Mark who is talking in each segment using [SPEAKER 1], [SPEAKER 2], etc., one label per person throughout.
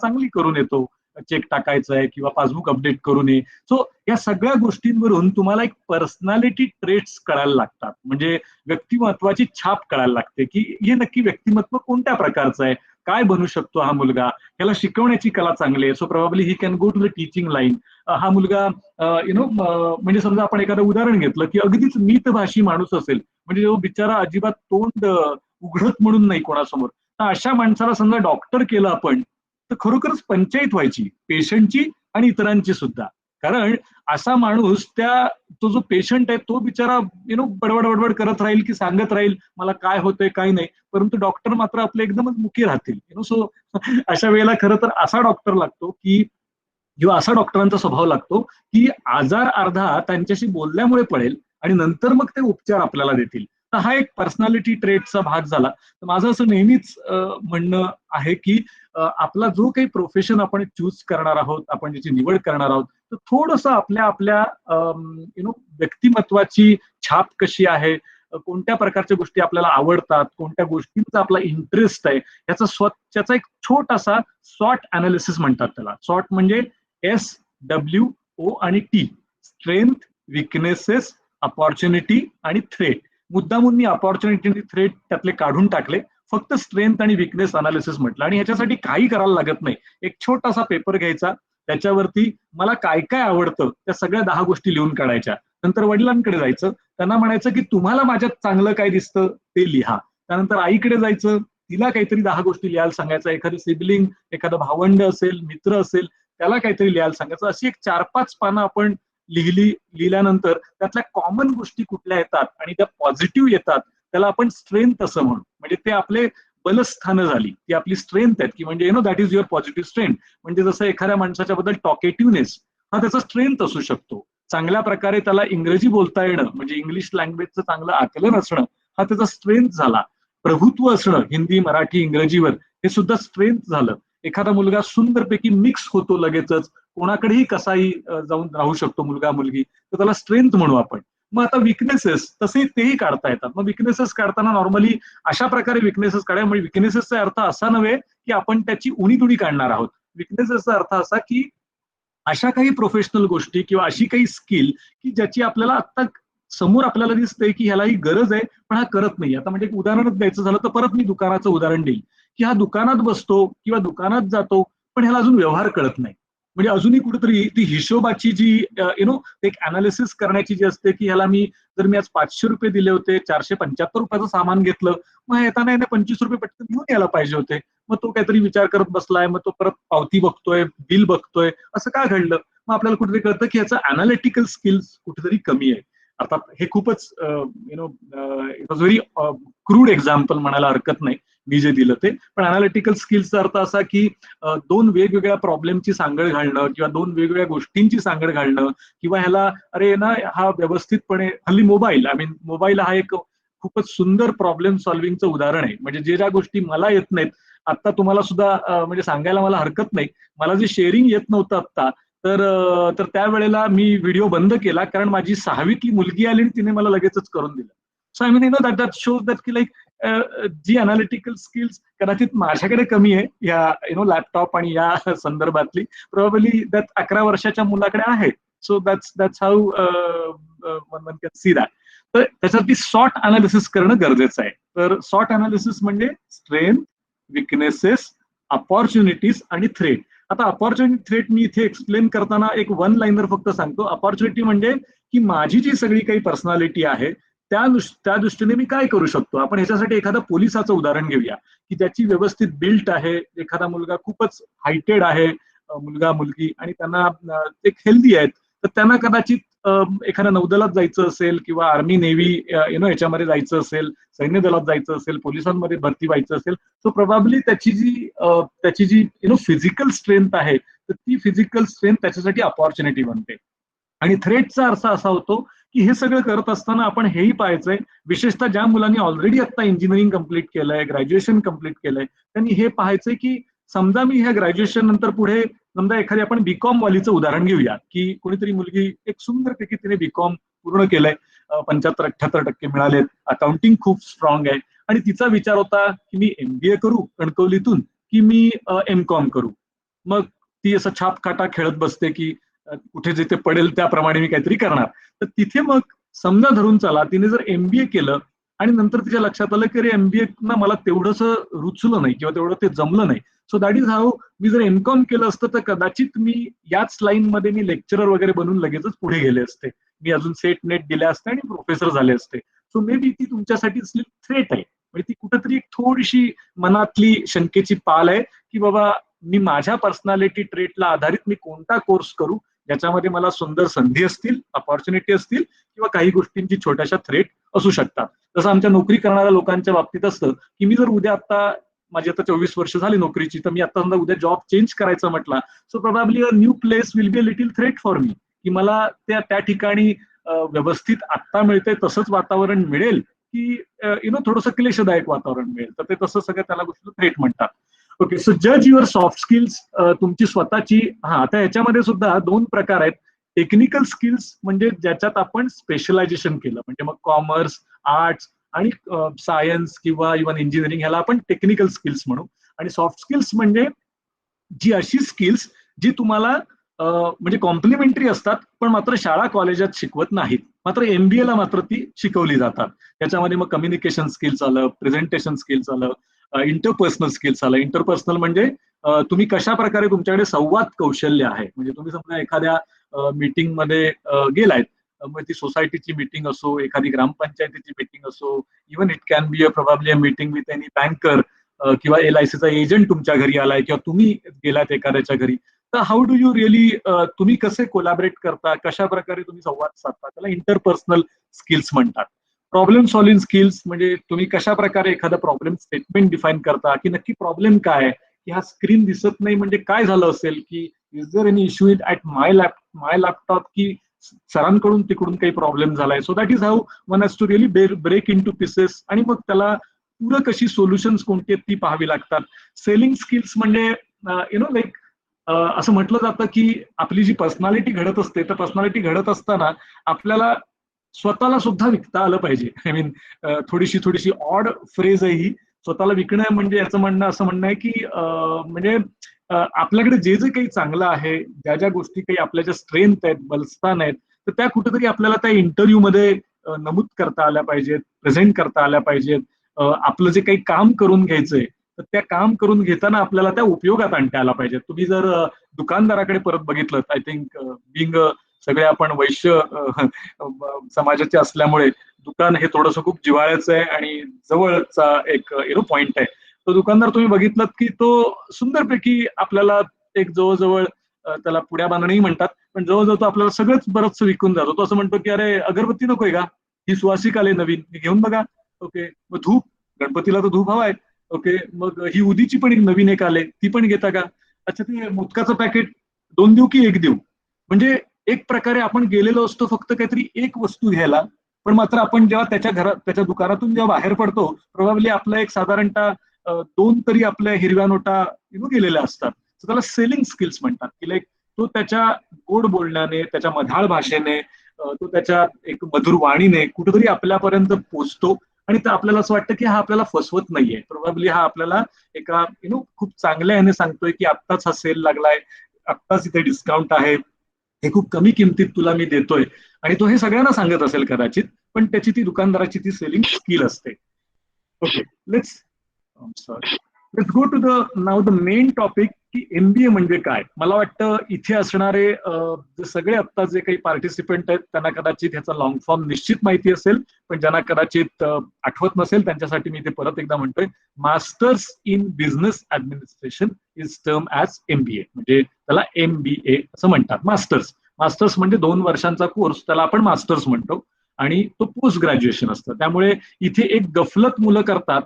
[SPEAKER 1] चांगली करून येतो, चेक टाकायचा आहे किंवा पासबुक अपडेट करून ये. सो या सगळ्या गोष्टींवरून तुम्हाला एक पर्सनॅलिटी ट्रेट्स कळायला लागतात, म्हणजे व्यक्तिमत्वाची छाप कळायला लागते की हे नक्की व्यक्तिमत्व कोणत्या प्रकारचं आहे, काय बनू शकतो हा मुलगा, याला शिकवण्याची कला चांगली आहे, so probably he can go to the teaching line. हा मुलगा म्हणजे समजा आपण एखादं उदाहरण घेतलं की अगदीच मितभाषी माणूस असेल, म्हणजे जो बिचारा अजिबात तोंड उघडत म्हणून नाही कोणासमोर, तर अशा माणसाला समजा डॉक्टर केलं आपण, तर खरोखरच पंचायत व्हायची पेशंटची आणि इतरांची सुद्धा. कारण असा माणूस तो जो पेशंट आहे तो बिचारा बडबड बडबड करत राहील की सांगत राहील मला काय होतंय काय नाही, परंतु डॉक्टर मात्र आपले एकदमच मुखी राहतील. सो अशा वेळेला खरं तर असा डॉक्टर लागतो की किंवा असा डॉक्टरांचा स्वभाव लागतो की आजार अर्धा त्यांच्याशी बोलल्यामुळे पडेल आणि नंतर मग ते उपचार आपल्याला देतील. तर हा एक पर्सनॅलिटी ट्रेटचा भाग झाला. तर माझं असं नेहमीच म्हणणं आहे की आपला जो काही प्रोफेशन आपण चूज करणार आहोत, आपण ज्याची निवड करणार आहोत, तर थोडंसं आपल्या आपल्या व्यक्तिमत्वाची छाप कशी आहे, कोणत्या प्रकारच्या गोष्टी आपल्याला आवडतात, कोणत्या गोष्टींचा आपला इंटरेस्ट आहे, त्याचा एक छोटासा सॉट अनालिसिस म्हणतात त्याला. सॉट म्हणजे SWO आणि T, स्ट्रेंथ, विकनेसेस, अपॉर्च्युनिटी आणि थ्रेट. मुद्दामून मी अपॉर्च्युनिटी आणि थ्रेट त्यातले काढून टाकले, फक्त स्ट्रेंथ आणि विकनेस अनालिसिस म्हटलं. आणि ह्याच्यासाठी काही करायला लागत नाही, एक छोटासा पेपर घ्यायचा, त्याच्यावरती मला काय काय आवडतं त्या सगळ्या 10 गोष्टी लिहून काढायच्या. नंतर वडिलांकडे जायचं, त्यांना म्हणायचं की तुम्हाला माझ्यात चांगलं काय दिसतं ते लिहा. त्यानंतर आईकडे जायचं, तिला काहीतरी 10 गोष्टी लिहायला सांगायचं, एखादं सिबलिंग, एखादं भावंड असेल, मित्र असेल, त्याला काहीतरी लिहायला सांगायचं. अशी एक 4-5 पानं आपण लिहिल्यानंतर त्यातल्या कॉमन गोष्टी कुठल्या येतात आणि त्या पॉझिटिव्ह येतात, त्याला आपण स्ट्रेंथ असं म्हणू. म्हणजे ते आपले बलस्थानं झाली, ती आपली स्ट्रेंथ आहेत की म्हणजे that is your positive strength. म्हणजे जसं एखाद्या माणसाच्या बद्दल टॉकेटिव्हनेस हा त्याचा स्ट्रेंथ असू शकतो. चांगल्या प्रकारे त्याला इंग्रजी बोलता येणं, म्हणजे इंग्लिश लँग्वेजचं चांगलं आकलन असणं, हा त्याचा स्ट्रेंथ झाला. प्रभुत्व असणं हिंदी, मराठी, इंग्रजीवर, हे सुद्धा स्ट्रेंथ झालं. एखादा मुलगा सुंदरपैकी मिक्स होतो लगेचच, कोणाकडेही कसाही जाऊन राहू शकतो मुलगा मुलगी, तर त्याला स्ट्रेंथ म्हणू आपण. मग आता विकनेसेस तसे तेही काढता येतात. मग विकनेसेस काढताना नॉर्मली अशा प्रकारे विकनेसेस काढा, म्हणजे विकनेसेसचा अर्थ असा नव्हे की आपण त्याची उणीतुणी काढणार आहोत. विकनेसेसचा अर्थ असा की अशा काही प्रोफेशनल गोष्टी किंवा अशी काही स्किल की ज्याची आपल्याला आता समोर आपल्याला दिसतंय की ह्याला ही गरज आहे पण हा करत नाही. आता म्हणजे एक उदाहरणच द्यायचं झालं तर परत मी दुकानाचं उदाहरण देईल की हा दुकानात बसतो किंवा दुकानात जातो, पण ह्याला अजून व्यवहार कळत नाही. म्हणजे अजूनही कुठेतरी ती हिशोबाची जी एक अनालिसिस करण्याची जी असते की ह्याला जर मी आज 500 रुपये दिले होते, 475 रुपयाचं सामान घेतलं, मग येताना 25 रुपये पटकन घेऊन यायला पाहिजे होते. मग तो काहीतरी विचार करत बसलाय, मग तो परत पावती बघतोय, बिल बघतोय, असं का घडलं. मग आपल्याला कुठेतरी कळतं की याचं अनालिटिकल स्किल्स कुठेतरी कमी आहे. अर्थात हे खूपच it was very crude example म्हणायला हरकत नाही मी जे दिलं ते. पण अनालिटिकल स्किल्सचा अर्थ असा की दोन वेगवेगळ्या प्रॉब्लेमची सांगड घालणं किंवा दोन वेगवेगळ्या गोष्टींची सांगड घालणं, किंवा ह्याला अरे ना हा व्यवस्थितपणे, हल्ली मोबाईल, मोबाईल हा एक खूपच सुंदर प्रॉब्लेम सॉल्व्हिंगचं उदाहरण आहे. म्हणजे ज्या गोष्टी मला येत नाहीत, आता तुम्हाला सुद्धा म्हणजे सांगायला मला हरकत नाही, मला जे शेअरिंग येत नव्हतं आता, तर त्यावेळेला मी व्हिडिओ बंद केला कारण माझी 6वीतली मुलगी आली आणि तिने मला लगेचच करून दिलं. So I mean that shows that की लाईक जी अनालिटिकल स्किल्स कदाचित माझ्याकडे कमी आहे या लॅपटॉप आणि या संदर्भातली, प्रोबॅबली दॅट 11 वर्षाच्या मुलाकडे आहे. So that's how one can see that. तर त्याच्यासाठी सॉर्ट अनालिसिस करणं गरजेचं आहे. तर सॉर्ट अनालिसिस म्हणजे स्ट्रेंथ, विकनेसेस, अपॉर्च्युनिटीज आणि थ्रेट. आता अपॉर्च्युनिटी थ्रेट मी इथे एक्सप्लेन करताना एक वन लाईनर फक्त सांगतो. अपॉर्च्युनिटी म्हणजे की माझी जी सगळी काही पर्सनॅलिटी आहे त्या दृष्टीने मी काय करू शकतो. आपण ह्याच्यासाठी एखादा पोलिसाचं उदाहरण घेऊया की त्याची व्यवस्थित बिल्ट आहे, एखादा मुलगा खूपच हायटेड आहे, मुलगा मुलगी, आणि त्यांना एक हेल्दी आहेत, तर त्यांना कदाचित एखाद्या नौदलात जायचं असेल किंवा आर्मी नेव्ही याच्यामध्ये जायचं असेल, सैन्य दलात जायचं असेल, पोलिसांमध्ये भरती व्हायचं असेल, सो प्रोबॅबली त्याची जी फिजिकल स्ट्रेंथ आहे, तर ती फिजिकल स्ट्रेंथ त्याच्यासाठी अपॉर्च्युनिटी बनते. आणि थ्रेटचा अर्थ असा होतो की हे सगळं करत असताना आपण हेही पाहायचंय, विशेषतः ज्या मुलांनी ऑलरेडी आता इंजिनिअरिंग कंप्लीट केलंय, ग्रॅज्युएशन कंप्लीट केलंय, त्यांनी हे पाहायचंय की समजा मी ह्या ग्रॅज्युएशन नंतर पुढे, समजा एखादी आपण बीकॉम वालीचं उदाहरण घेऊया की कोणीतरी मुलगी एक सुंदरपैकी तिने बीकॉम पूर्ण केलंय, 75-78% मिळालेत, अकाउंटिंग खूप स्ट्रॉंग आहे, आणि तिचा विचार होता की मी MBA करू कणकवलीतून की मी एमकॉम करू. मग ती असं छापकाटा खेळत बसते की कुठे जिथे पडेल त्याप्रमाणे मी काहीतरी करणार. तर तिथे मग समजा धरून चला तिने जर एमबीए केलं आणि नंतर तिच्या लक्षात आलं की अरे एमबीए ना मला तेवढंच रुचलं नाही किंवा तेवढं ते जमलं नाही. सो दॅट इज हाऊ मी जर एमकॉम केलं असतं तर कदाचित मी याच लाईनमध्ये मी लेक्चरर वगैरे बनून लगेचच पुढे गेले असते. मी अजून सेट नेट दिले असते आणि प्रोफेसर झाले असते. सो मे बी ती तुमच्यासाठी असली थ्रेट आहे. म्हणजे ती कुठेतरी एक थोडीशी मनातली शंकेची पाल आहे की बाबा मी माझ्या पर्सनॅलिटी ट्रेटला आधारित मी कोणता कोर्स करू ज्याच्यामध्ये मला सुंदर संधी असतील, अपॉर्च्युनिटी असतील किंवा काही गोष्टींची छोट्याशा थ्रेट असू शकतात. जसं आमच्या नोकरी करणाऱ्या लोकांच्या बाबतीत असतं की मी जर उद्या आता माझी आता 24 वर्ष झाली नोकरीची तर मी आता समजा उद्या जॉब चेंज करायचा म्हटला so probably a new place will be a little threat for me की मला त्या ठिकाणी व्यवस्थित आत्ता मिळतंय तसंच वातावरण मिळेल की थोडंसं क्लेशदायक वातावरण मिळेल. तर ते तसं सगळं त्याला गोष्ट थ्रेट म्हणतात. ओके सो जज युअर सॉफ्ट स्किल्स तुमची स्वतःची. हा आता याच्यामध्ये सुद्धा दोन प्रकार आहेत. टेक्निकल स्किल्स म्हणजे ज्याच्यात आपण स्पेशलायझेशन केलं म्हणजे मग कॉमर्स, आर्ट्स आणि सायन्स किंवा इव्हन इंजिनिअरिंग ह्याला आपण टेक्निकल स्किल्स म्हणू. आणि सॉफ्ट स्किल्स म्हणजे जी अशी स्किल्स जी तुम्हाला म्हणजे कॉम्प्लिमेंटरी असतात पण मात्र शाळा कॉलेजात शिकवत नाहीत, मात्र एमबीए ला मात्र ती शिकवली जातात. त्याच्यामध्ये मग कम्युनिकेशन स्किल्स आलं, प्रेझेंटेशन स्किल्स आलं, इंटरपर्सनल स्किल्स आलं. इंटरपर्सनल म्हणजे तुम्ही कशा प्रकारे तुमच्याकडे संवाद कौशल्य आहे. म्हणजे तुम्ही समजा एखाद्या मीटिंग मध्ये गेलायत, मग ती सोसायटीची मीटिंग असो, एखादी ग्रामपंचायतीची मीटिंग असो, even it can be probably a meeting with any banker किंवा एलआयसीचा एजंट तुमच्या घरी आलाय किंवा तुम्ही गेलात एखाद्याच्या घरी. तर हाऊ डू यू रिअली तुम्ही कसे कोलॅबरेट करता, कशा प्रकारे तुम्ही संवाद साधता, त्याला इंटरपर्सनल स्किल्स म्हणतात. प्रॉब्लेम सॉल्विंग स्किल्स म्हणजे तुम्ही कशा प्रकारे एखादा प्रॉब्लेम स्टेटमेंट डिफाईन करता की नक्की प्रॉब्लेम काय आहे, की हा स्क्रीन दिसत नाही म्हणजे काय झालं असेल, की is there any issue in at my laptop की सरांकडून तिकडून काही प्रॉब्लेम झालाय. So that is how one has to really break into pieces आणि मग त्याला पूरक अशी सोल्युशन्स कोणती आहेत ती पाहावी लागतात. सेलिंग स्किल्स म्हणजे लाईक असं म्हटलं जातं की आपली जी पर्सनॅलिटी घडत असते तर पर्सनॅलिटी घडत असताना आपल्याला स्वतःला सुद्धा विकता आलं पाहिजे. आय मीन थोडीशी ऑड फ्रेज आहे ही. स्वतःला विकणं म्हणजे याचं म्हणणं असं म्हणणं आहे की म्हणजे आपल्याकडे जे जे काही चांगलं आहे, ज्या ज्या गोष्टी काही आपल्या ज्या स्ट्रेंथ आहेत, बलस्थान आहेत, तर त्या कुठेतरी आपल्याला त्या इंटरव्ह्यू मध्ये नमूद करता आल्या पाहिजेत, प्रेझेंट करता आल्या पाहिजेत. आपलं जे काही काम करून घ्यायचंय तर त्या काम करून घेताना आपल्याला त्या उपयोगात आणता आला पाहिजे. तुम्ही जर दुकानदाराकडे परत बघितलं, आय थिंक बिंग सगळे आपण वैश्य समाजाचे असल्यामुळे दुकान हे थोडंसं खूप जिव्हाळ्याचं आहे आणि जवळचा एक पॉइंट आहे. तो दुकानदार तुम्ही बघितलात की तो सुंदरपैकी आपल्याला एक जवळजवळ त्याला पुड्या बांधणंही म्हणतात, पण जवळजवळ तो आपल्याला सगळंच बरंच विकून जातो. तो असं म्हणतो की अरे अगरबत्ती नकोय का, ही सुवासिक आले नवीन, ही घेऊन बघा. ओके, मग धूप, गणपतीला तर धूप हवाय. ओके, मग ही उदीची पण एक नवीन एक आले, ती पण घेता का? अच्छा, ते मोदकाचं पॅकेट 2 देऊ की 1 देऊ? म्हणजे एक प्रकारे आपण गेलेलो असतो फक्त काहीतरी एक वस्तू घ्यायला, पण मात्र आपण जेव्हा त्याच्या घरात त्याच्या दुकानातून जेव्हा बाहेर पडतो प्रोबॅबली आपला एक साधारणतः 2 तरी आपल्या हिरव्या नोटा गेलेल्या असतात. So त्याला सेलिंग स्किल्स म्हणतात की लाईक तो त्याच्या गोड बोलण्याने, त्याच्या मधाळ भाषेने, तो त्याच्या एक मधुर वाणीने कुठेतरी आपल्यापर्यंत पोचतो आणि ते आपल्याला असं वाटतं की हा आपल्याला फसवत नाहीये. प्रोबॅबली हा आपल्याला एका खूप चांगल्या ह्याने सांगतोय की आत्ताच हा सेल लागलाय, आत्ताच इथे डिस्काउंट आहे, हे खूप कमी किमतीत तुला मी देतोय. आणि तो हे सगळ्यांना सांगत असेल कदाचित, पण त्याची ती दुकानदाराची ती सेलिंग स्किल असते. Okay, let's sorry let's go to the now the main topic की एमबीए म्हणजे काय. मला वाटतं इथे असणारे जे सगळे आता जे काही पार्टिसिपेंट आहेत त्यांना कदाचित ह्याचा लॉंग फॉर्म निश्चित माहिती असेल, पण ज्यांना कदाचित आठवत नसेल त्यांच्यासाठी मी ते परत एकदा म्हणतोय. Masters in business administration is term as MBA. म्हणजे त्याला एमबीए असं म्हणतात. मास्टर्स मास्टर्स म्हणजे 2 वर्षांचा कोर्स, त्याला आपण मास्टर्स म्हणतो आणि तो पोस्ट ग्रॅज्युएशन असतं. त्यामुळे इथे एक गफलत मुलं करतात.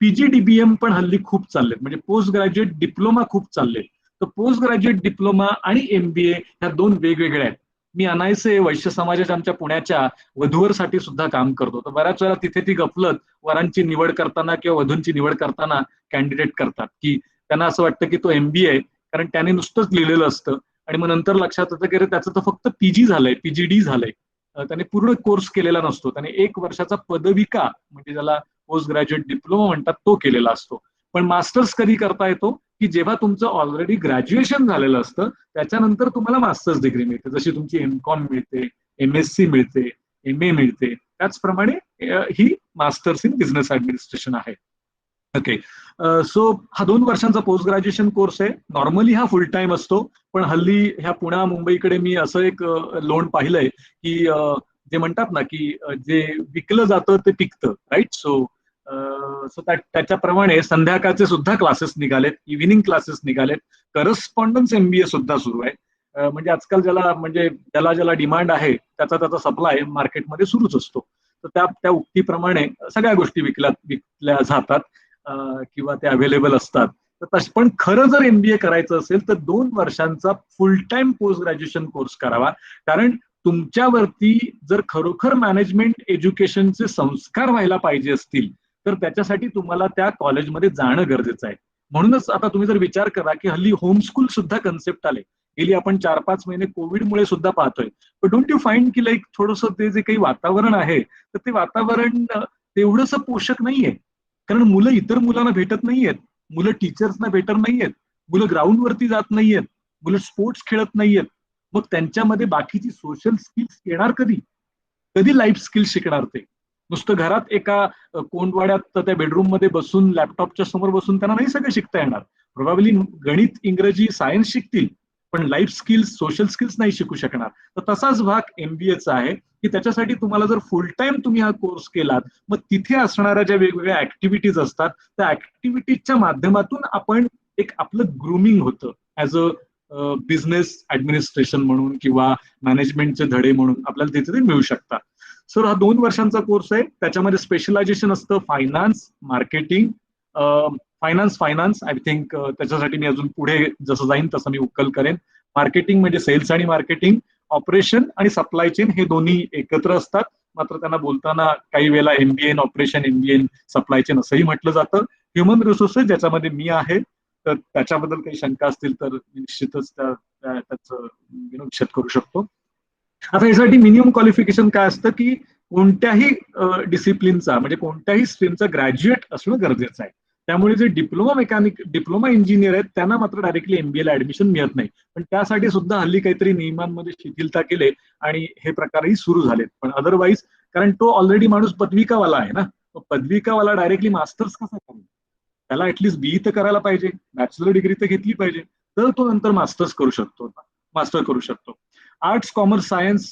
[SPEAKER 1] पीजीडीबीएम पण हल्ली खूप चाललेत, म्हणजे पोस्ट ग्रॅज्युएट डिप्लोमा खूप चाललेत. तर पोस्ट ग्रॅज्युएट डिप्लोमा आणि एमबीए ह्या 2 वेगवेगळ्या आहेत. मी अनायसे वैश्य समाजाच्या आमच्या पुण्याच्या वधूवरसाठी सुद्धा काम करतो, तर बऱ्याच वेळा तिथे ती गफलत वरांची निवड करताना किंवा वधूंची निवड करताना कॅन्डिडेट करतात की त्यांना असं वाटतं की तो एमबीए आहे कारण त्याने नुसतंच लिहिलेलं असतं आणि मग नंतर लक्षात येतं की त्याचं तर फक्त पीजी झालंय, पीजीडी झालंय. त्याने पूर्ण कोर्स केलेला नसतो, त्याने 1 वर्षाचा पदविका म्हणजे ज्याला पोस्ट ग्रॅज्युएट डिप्लोमा म्हणतात तो केलेला असतो. पण मास्टर्स कधी करता येतो की जेव्हा तुमचं ऑलरेडी ग्रॅज्युएशन झालेलं असतं, त्याच्यानंतर तुम्हाला मास्टर्स डिग्री मिळते. जशी तुमची एमकॉम मिळते, MSc मिळते, MA मिळते, त्याचप्रमाणे ही मास्टर्स इन बिझनेस ऍडमिनिस्ट्रेशन आहे. ओके. सो हा 2 वर्षांचा पोस्ट ग्रॅज्युएशन कोर्स आहे. नॉर्मली हा फुल टाइम असतो, पण हल्ली ह्या पुण्या मुंबईकडे मी असं एक लोन पाहिलंय की जे म्हणतात ना की जे विकलं जातं ते पिकतं, राईट? सो सो त्याच्याप्रमाणे संध्याकाळचे सुद्धा क्लासेस निघालेत, इव्हिनिंग क्लासेस निघालेत, करस्पॉन्डन्स MBA सुद्धा सुरू आहे. म्हणजे आजकाल ज्याला म्हणजे ज्याला ज्याला डिमांड आहे त्याचा त्याचा सप्लाय मार्केटमध्ये सुरूच असतो. तर त्या त्या उक्तीप्रमाणे सगळ्या गोष्टी विकल्या जातात किंवा ते अवेलेबल असतात. तर पण खरं जर MBA करायचं असेल तर 2 वर्षांचा फुल टाइम पोस्ट ग्रॅज्युएशन कोर्स करावा. कारण तुमच्यावरती जर खरोखर मॅनेजमेंट एज्युकेशनचे संस्कार व्हायला पाहिजे असतील तर त्याच्यासाठी तुम्हाला त्या कॉलेजमध्ये जाणं गरजेचं आहे. म्हणूनच आता तुम्ही जर विचार करा की हल्ली होमस्कूल सुद्धा कन्सेप्ट आले. गेली आपण 4-5 महिने कोविडमुळे सुद्धा पाहतोय. पण डोंट यू फाइंड की लाईक थोडंसं ते जे काही वातावरण आहे तर ते वातावरण तेवढंसं पोषक नाहीये. कारण मुलं इतर मुलांना भेटत नाहीयेत, मुलं टीचर्सना भेटत नाहीयेत, मुलं ग्राउंडवरती जात नाहीयेत, मुलं स्पोर्ट्स खेळत नाहीयेत. मग त्यांच्यामध्ये बाकीची सोशल स्किल्स येणार कधी? कधी लाईफ स्किल्स शिकणार ते? नुसतं घरात एका कोंडवाड्यात त्या बेडरूम मध्ये बसून लॅपटॉपच्या समोर बसून त्यांना नाही सगळं शिकता येणार. प्रोबॅबली गणित, इंग्रजी, सायन्स शिकतील, पण लाईफ स्किल्स, सोशल स्किल्स नाही शिकू शकणार. तर तसाच भाग MBAचा आहे की त्याच्यासाठी तुम्हाला जर फुल टाइम तुम्ही हा कोर्स केलात, मग तिथे असणाऱ्या ज्या वेगवेगळ्या ऍक्टिव्हिटीज असतात त्या ऍक्टिव्हिटीजच्या माध्यमातून आपण एक आपलं ग्रूमिंग होतं ऍज अ बिझनेस ऍडमिनिस्ट्रेशन म्हणून किंवा मॅनेजमेंटचे धडे म्हणून आपल्याला तिथे ते मिळू शकतात. सर हा 2 वर्षांचा कोर्स आहे. त्याच्यामध्ये स्पेशलायझेशन असतं finance, marketing, finance I think. त्याच्यासाठी मी अजून पुढे जसं जाईन तसं मी उकल करेन. मार्केटिंग म्हणजे सेल्स आणि मार्केटिंग, ऑपरेशन आणि सप्लाय चेन हे दोन्ही एकत्र असतात. मात्र त्यांना बोलताना काही वेळेला MBA in operation, MBA in supply chain असंही म्हटलं जातं. ह्युमन रिसोर्सेस ज्याच्यामध्ये मी आहे, तर त्याच्याबद्दल काही शंका असतील तर निश्चितच त्याचं विच्छेद करू शकतो. आता यासाठी मिनिमम क्वालिफिकेशन काय असतं की कोणत्याही डिसिप्लिनचा म्हणजे कोणत्याही स्ट्रीमचा ग्रॅज्युएट असणं गरजेचं आहे. त्यामुळे जे डिप्लोमा इंजिनियर आहेत त्यांना मात्र डायरेक्टली MBA ला ऍडमिशन मिळत नाही. पण त्यासाठी सुद्धा हल्ली काहीतरी नियमांमध्ये शिथिलता केले आणि हे प्रकारही सुरू झालेत. पण अदरवाईज कारण तो ऑलरेडी माणूस पदविकावाला आहे ना, पदविकावाला डायरेक्टली मास्टर्स कसा करेल? त्याला ऍटलीस्ट BE तर करायला पाहिजे, बॅचलर डिग्री तर घेतली पाहिजे, तर तो नंतर मास्टर करू शकतो. आर्ट्स, कॉमर्स, सायन्स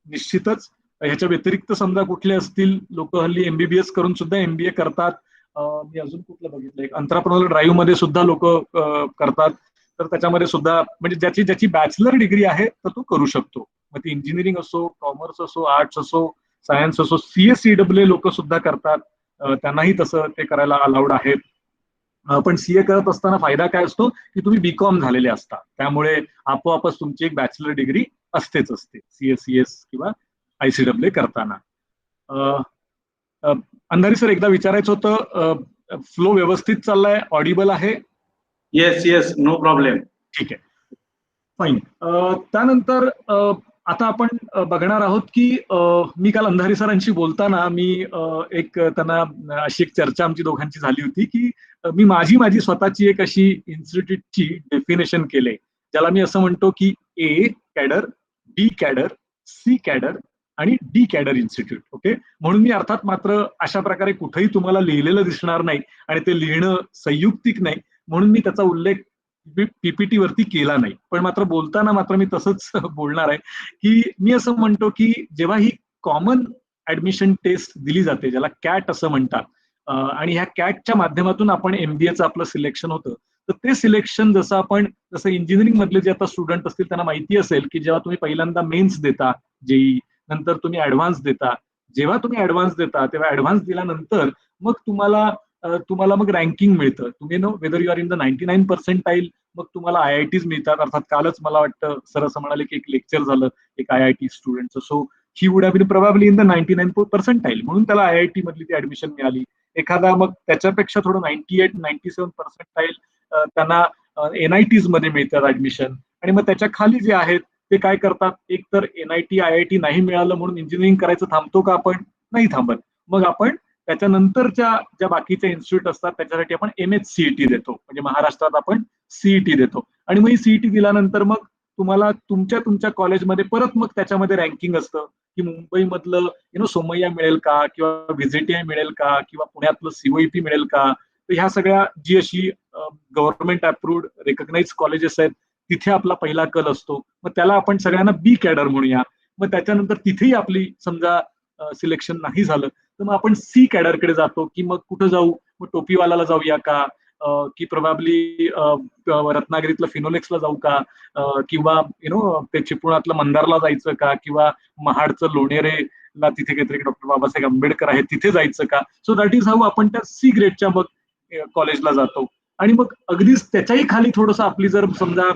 [SPEAKER 1] निश्चितच. ह्याच्या व्यतिरिक्त समजा कुठले असतील लोक हल्ली MBBS करून सुद्धा MBA करतात. मी अजून कुठलं बघितलं, एक अंतरप्रनर ड्राईव्ह मध्ये सुद्धा लोक करतात. तर त्याच्यामध्ये सुद्धा म्हणजे ज्याची ज्याची बॅचलर डिग्री आहे तर तो करू शकतो. मग ती इंजिनिअरिंग असो, कॉमर्स असो, आर्ट्स असो, सायन्स असो, CA-CWA लोक सुद्धा करतात. त्यांनाही तसं ते करायला अलाउड आहे. पण CA करत असताना फायदा काय असतो की तुम्ही BCom झालेले असता, त्यामुळे आपोआपच तुमची एक बॅचलर डिग्री असतेच असते CS किंवा ICWA करताना. अंधारी सर, एकदा विचारायचं होतं, फ्लो व्यवस्थित चाललाय, ऑडिबल आहे?
[SPEAKER 2] Yes yes, no problem.
[SPEAKER 1] ठीक आहे, फाईन. त्यानंतर आता आपण बघणार आहोत की मी काल अंधारी सरांशी बोलताना मी एक त्यांना अशी एक चर्चा आमची दोघांची झाली होती की मी माझी स्वतःची एक अशी इन्स्टिट्यूटची डेफिनेशन केले, ज्याला मी असं म्हणतो की A cadre, B cadre, C cadre आणि D कॅडर इन्स्टिट्यूट. ओके, म्हणून मी अर्थात मात्र अशा प्रकारे कुठेही तुम्हाला लिहिलेलं दिसणार नाही आणि ते लिहिणं संयुक्तिक नाही, म्हणून मी त्याचा उल्लेख PPT वरती केला नाही. पण मात्र बोलताना मात्र मी तसंच बोलणार आहे की मी असं म्हणतो की जेव्हा ही कॉमन ऍडमिशन टेस्ट दिली जाते, ज्याला कॅट असं म्हणतात, आणि ह्या कॅटच्या माध्यमातून आपण MBAचं आपलं सिलेक्शन होतं, तर ते सिलेक्शन जसं इंजिनिअरिंग मधले जे आता स्टुडंट असतील त्यांना माहिती असेल की जेव्हा तुम्ही पहिल्यांदा मेन्स देता, JEE, नंतर तुम्ही ऍडव्हान्स देता. जेव्हा तुम्ही ऍडव्हान्स देता तेव्हा ऍडव्हान्स दिल्यानंतर मग तुम्हाला मग रँकिंग मिळतं. तुम्ही whether you are in the 99% मग तुम्हाला IITs मिळतात. अर्थात कालच मला वाटतं सर असं म्हणाले की एक लेक्चर झालं एक IIT स्टुडंटचं, so he would have been probably in the 99% म्हणून त्याला IIT मधली ती ऍडमिशन मिळाली. एखादा मग त्याच्यापेक्षा थोडं 98-97% त्यांना NITs मध्ये मिळतात ऍडमिशन. आणि मग त्याच्या खाली जे आहेत ते काय करतात, एक तर NIT IIT नाही मिळालं म्हणून इंजिनिअरिंग करायचं थांबतो का आपण? नाही थांबत. मग आपण त्याच्यानंतरच्या ज्या बाकीच्या इन्स्टिट्यूट असतात त्याच्यासाठी आपण MHCET देतो, म्हणजे महाराष्ट्रात आपण CET देतो. आणि मग ही CET दिल्यानंतर मग तुम्हाला तुमच्या कॉलेजमध्ये परत मग त्याच्यामध्ये रँकिंग असतं की मुंबईमधलं सोमय्या मिळेल का, किंवा VJTI मिळेल का, किंवा पुण्यातलं COEP मिळेल का. तर ह्या सगळ्या जी अशी गव्हर्नमेंट अप्रूव्ड रेकग्नाइज कॉलेजेस आहेत तिथे आपला पहिला कल असतो. मग त्याला आपण सगळ्यांना बी कॅडर म्हणूया. मग त्याच्यानंतर तिथेही आपली समजा सिलेक्शन नाही झालं तर मग आपण C कॅडरकडे जातो, की मग कुठं जाऊ, मग टोपीवालाला जाऊया का, की प्रोबॅबली रत्नागिरीतलं फिनोलेक्सला जाऊ का, किंवा ते चिपळुणातलं मंदारला जायचं का, किंवा महाडचं लोणेरेला तिथे काहीतरी डॉक्टर बाबासाहेब आंबेडकर आहे तिथे जायचं का. सो दॅट इज हाऊ आपण त्या C ग्रेडच्या मग कॉलेजला जातो. आणि मग अगदीच त्याच्याही खाली थोडंसं आपली जर समजा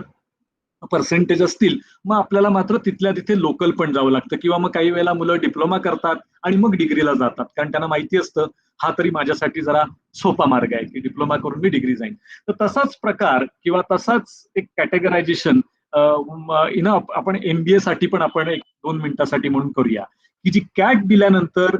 [SPEAKER 1] पर्सेंटेज असतील मग आपल्याला मात्र तिथल्या तिथे लोकल पण जावं लागतं, किंवा मग काही वेळेला मुलं डिप्लोमा करतात आणि मग डिग्रीला जातात, कारण त्यांना माहिती असतं हा तरी माझ्यासाठी जरा सोपा मार्ग आहे की डिप्लोमा करून मी डिग्री जाईन. तर तसाच प्रकार किंवा तसाच एक कॅटेगरायझेशन आपण MBA साठी पण आपण 1-2 मिनिटासाठी म्हणून करूया, की जी कॅट दिल्यानंतर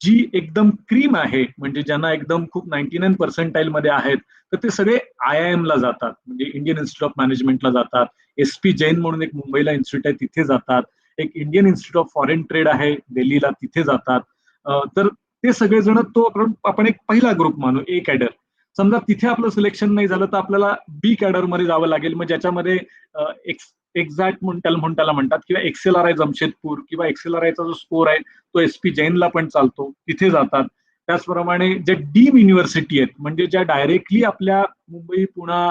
[SPEAKER 1] जी एकदम क्रीम आहे, म्हणजे ज्यांना एकदम खूप 99% मध्ये आहेत, तर ते सगळे IIM ला जातात, म्हणजे इंडियन इन्स्टिट्यूट ऑफ मॅनेजमेंटला जातात. SP जैन म्हणून एक मुंबईला इन्स्टिट्यूट आहे तिथे जातात. एक Indian institute of foreign trade आहे दिल्लीला, तिथे जातात. तर ते सगळेजण तो आपण एक पहिला ग्रुप मानू, A कॅडर. समजा तिथे आपलं सिलेक्शन नाही झालं तर आपल्याला B कॅडर मध्ये जावं लागेल, मग ज्याच्यामध्ये एक्झॅक्ट त्याला म्हणतात, किंवा XLRI जमशेदपूर, किंवा XLRIचा जो स्कोर आहे तो SP जैनला पण चालतो, तिथे जातात. त्याचप्रमाणे ज्या डीम युनिव्हर्सिटी आहेत, म्हणजे ज्या डायरेक्टली आपल्या मुंबई, पुणा,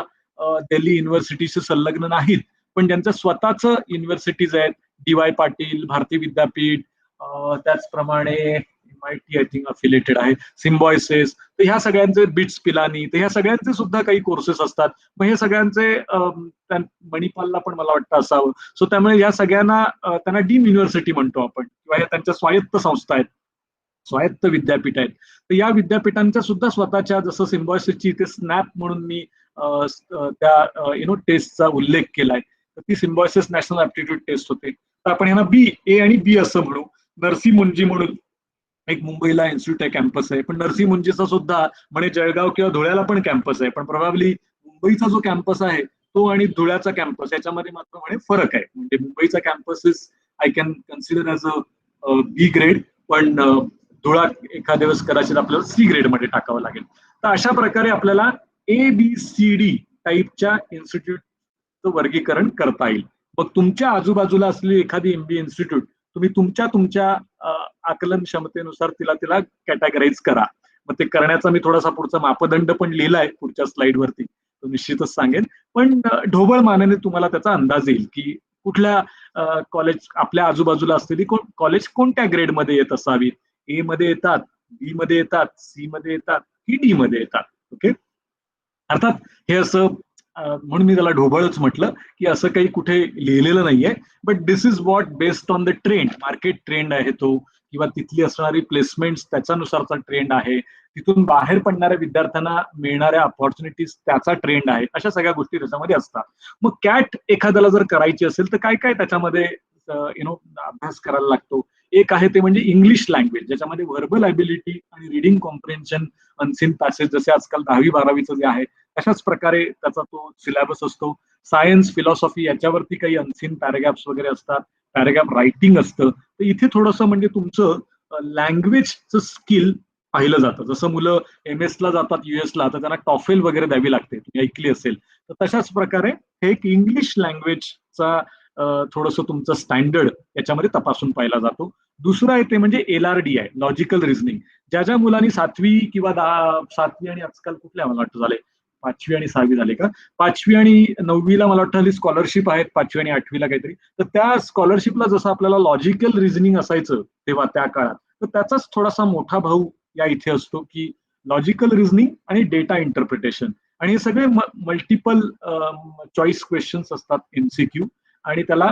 [SPEAKER 1] दिल्ली युनिव्हर्सिटीशी संलग्न नाहीत, पण ज्यांचं स्वतःच युनिव्हर्सिटीज आहेत, DY पाटील, भारती विद्यापीठ, त्याचप्रमाणे MIT आय थिंक अफिलेटेड आहे, सिम्बॉयसिस, तर ह्या सगळ्यांचे, बिट्स पिलानी, तर ह्या सगळ्यांचे सुद्धा काही कोर्सेस असतात. मग हे सगळ्यांचे मणिपालला पण मला वाटतं असावं. सो त्यामुळे या सगळ्यांना त्यांना डीम युनिव्हर्सिटी म्हणतो आपण, किंवा या त्यांच्या स्वायत्त संस्था आहेत, स्वायत्त विद्यापीठ आहेत. तर या विद्यापीठांच्या सुद्धा स्वतःच्या, जसं सिम्बॉयसिसची इथे स्नॅप म्हणून मी त्या टेस्टचा उल्लेख केलाय, तर ती सिम्बॉयसिस नॅशनल ऍप्टिट्यूड टेस्ट होते. तर आपण यांना A आणि B असं म्हणू. नरसी मुंजी म्हणून एक मुंबईला इन्स्टिट्यूट आहे, कॅम्पस आहे, पण नरसी मुंजीचा सुद्धा म्हणे जळगाव किंवा धुळ्याला पण कॅम्पस आहे, पण प्रोबॅबली मुंबईचा जो कॅम्पस आहे तो आणि धुळ्याचा कॅम्पस याच्यामध्ये मात्र म्हणे फरक आहे. म्हणजे मुंबईचा campus is I can consider as a B grade, पण धुळा एखाद्या वेळेस कदाचित आपल्याला C ग्रेड मध्ये टाकावं लागेल. तर अशा प्रकारे आपल्याला ABCD टाईपच्या इन्स्टिट्यूटचं वर्गीकरण करता येईल. मग तुमच्या आजूबाजूला असलेली एखादी MBA इन्स्टिट्यूट तुम्ही तुमच्या आकलन क्षमतेनुसार तिला कॅटेगराईज करा. मग ते करण्याचा मी थोडासा पुढचा मापदंड पण लिहिलाय पुढच्या स्लाइड वरती, तो निश्चितच सांगेन. पण ढोबळ मानाने तुम्हाला त्याचा अंदाज येईल की कुठल्या कॉलेज आपल्या आजूबाजूला असलेली कॉलेज कोणत्या ग्रेडमध्ये येत असावीत. A मध्ये येतात, B मध्ये येतात, C मध्ये येतात की D मध्ये येतात. ओके. अर्थात हे असं म्हणून मी त्याला ढोबळच म्हटलं, की असं काही कुठे लिहिलेलं नाहीये, but this is what based on the trend, market trend आहे तो, किंवा तिथली असणारी प्लेसमेंट त्याच्यानुसारचा ट्रेंड आहे, तिथून बाहेर पडणाऱ्या विद्यार्थ्यांना मिळणाऱ्या ऑपॉर्च्युनिटीज त्याचा ट्रेंड आहे, अशा सगळ्या गोष्टी त्याच्यामध्ये असतात. मग कॅट एखाद्याला जर करायची असेल तर काय काय त्याच्यामध्ये अभ्यास करायला लागतो. एक आहे ते म्हणजे इंग्लिश लँग्वेज, ज्याच्यामध्ये व्हर्बल ॲबिलिटी आणि रिडिंग कॉम्प्रिहेन्शन, अनसीन पॅसेज, जसे आजकाल 10वी-12वीचं जे आहे तशाच प्रकारे त्याचा तो सिलेबस असतो. सायन्स, फिलॉसॉफी याच्यावरती काही अनसीन पॅराग्राफ्स वगैरे असतात, पॅराग्राफ रायटिंग असतं. तर इथे थोडंसं म्हणजे तुमचं लँग्वेजचं स्किल पाहिलं जातं. जसं मुलं MS ला जातात US ला, तर त्यांना टॉफेल वगैरे द्यावी लागते, तुम्ही ऐकली असेल. तर तशाच प्रकारे हे एक इंग्लिश लँग्वेजचा थोडंसं तुमचं स्टँडर्ड याच्यामध्ये तपासून पाहिला जातो. दुसरं आहे ते म्हणजे LRD आहे, लॉजिकल रिझनिंग. ज्या मुलांनी 7वी किंवा 7वी आणि आजकाल कुठल्या मला वाटतं झाले 5वी आणि 6वी झाले का, 5वी आणि 9वीला मला वाटतं हल्ली स्कॉलरशिप आहेत, 5वी आणि 8वीला काहीतरी. तर त्या स्कॉलरशिपला जसं आपल्याला लॉजिकल रिझनिंग असायचं तेव्हा त्या काळात, तर त्याचाच थोडासा मोठा भाऊ या इथे असतो, की लॉजिकल रिझनिंग आणि डेटा इंटरप्रिटेशन. आणि हे सगळे मल्टिपल चॉईस क्वेश्चन्स असतात, MCQ, आणि त्याला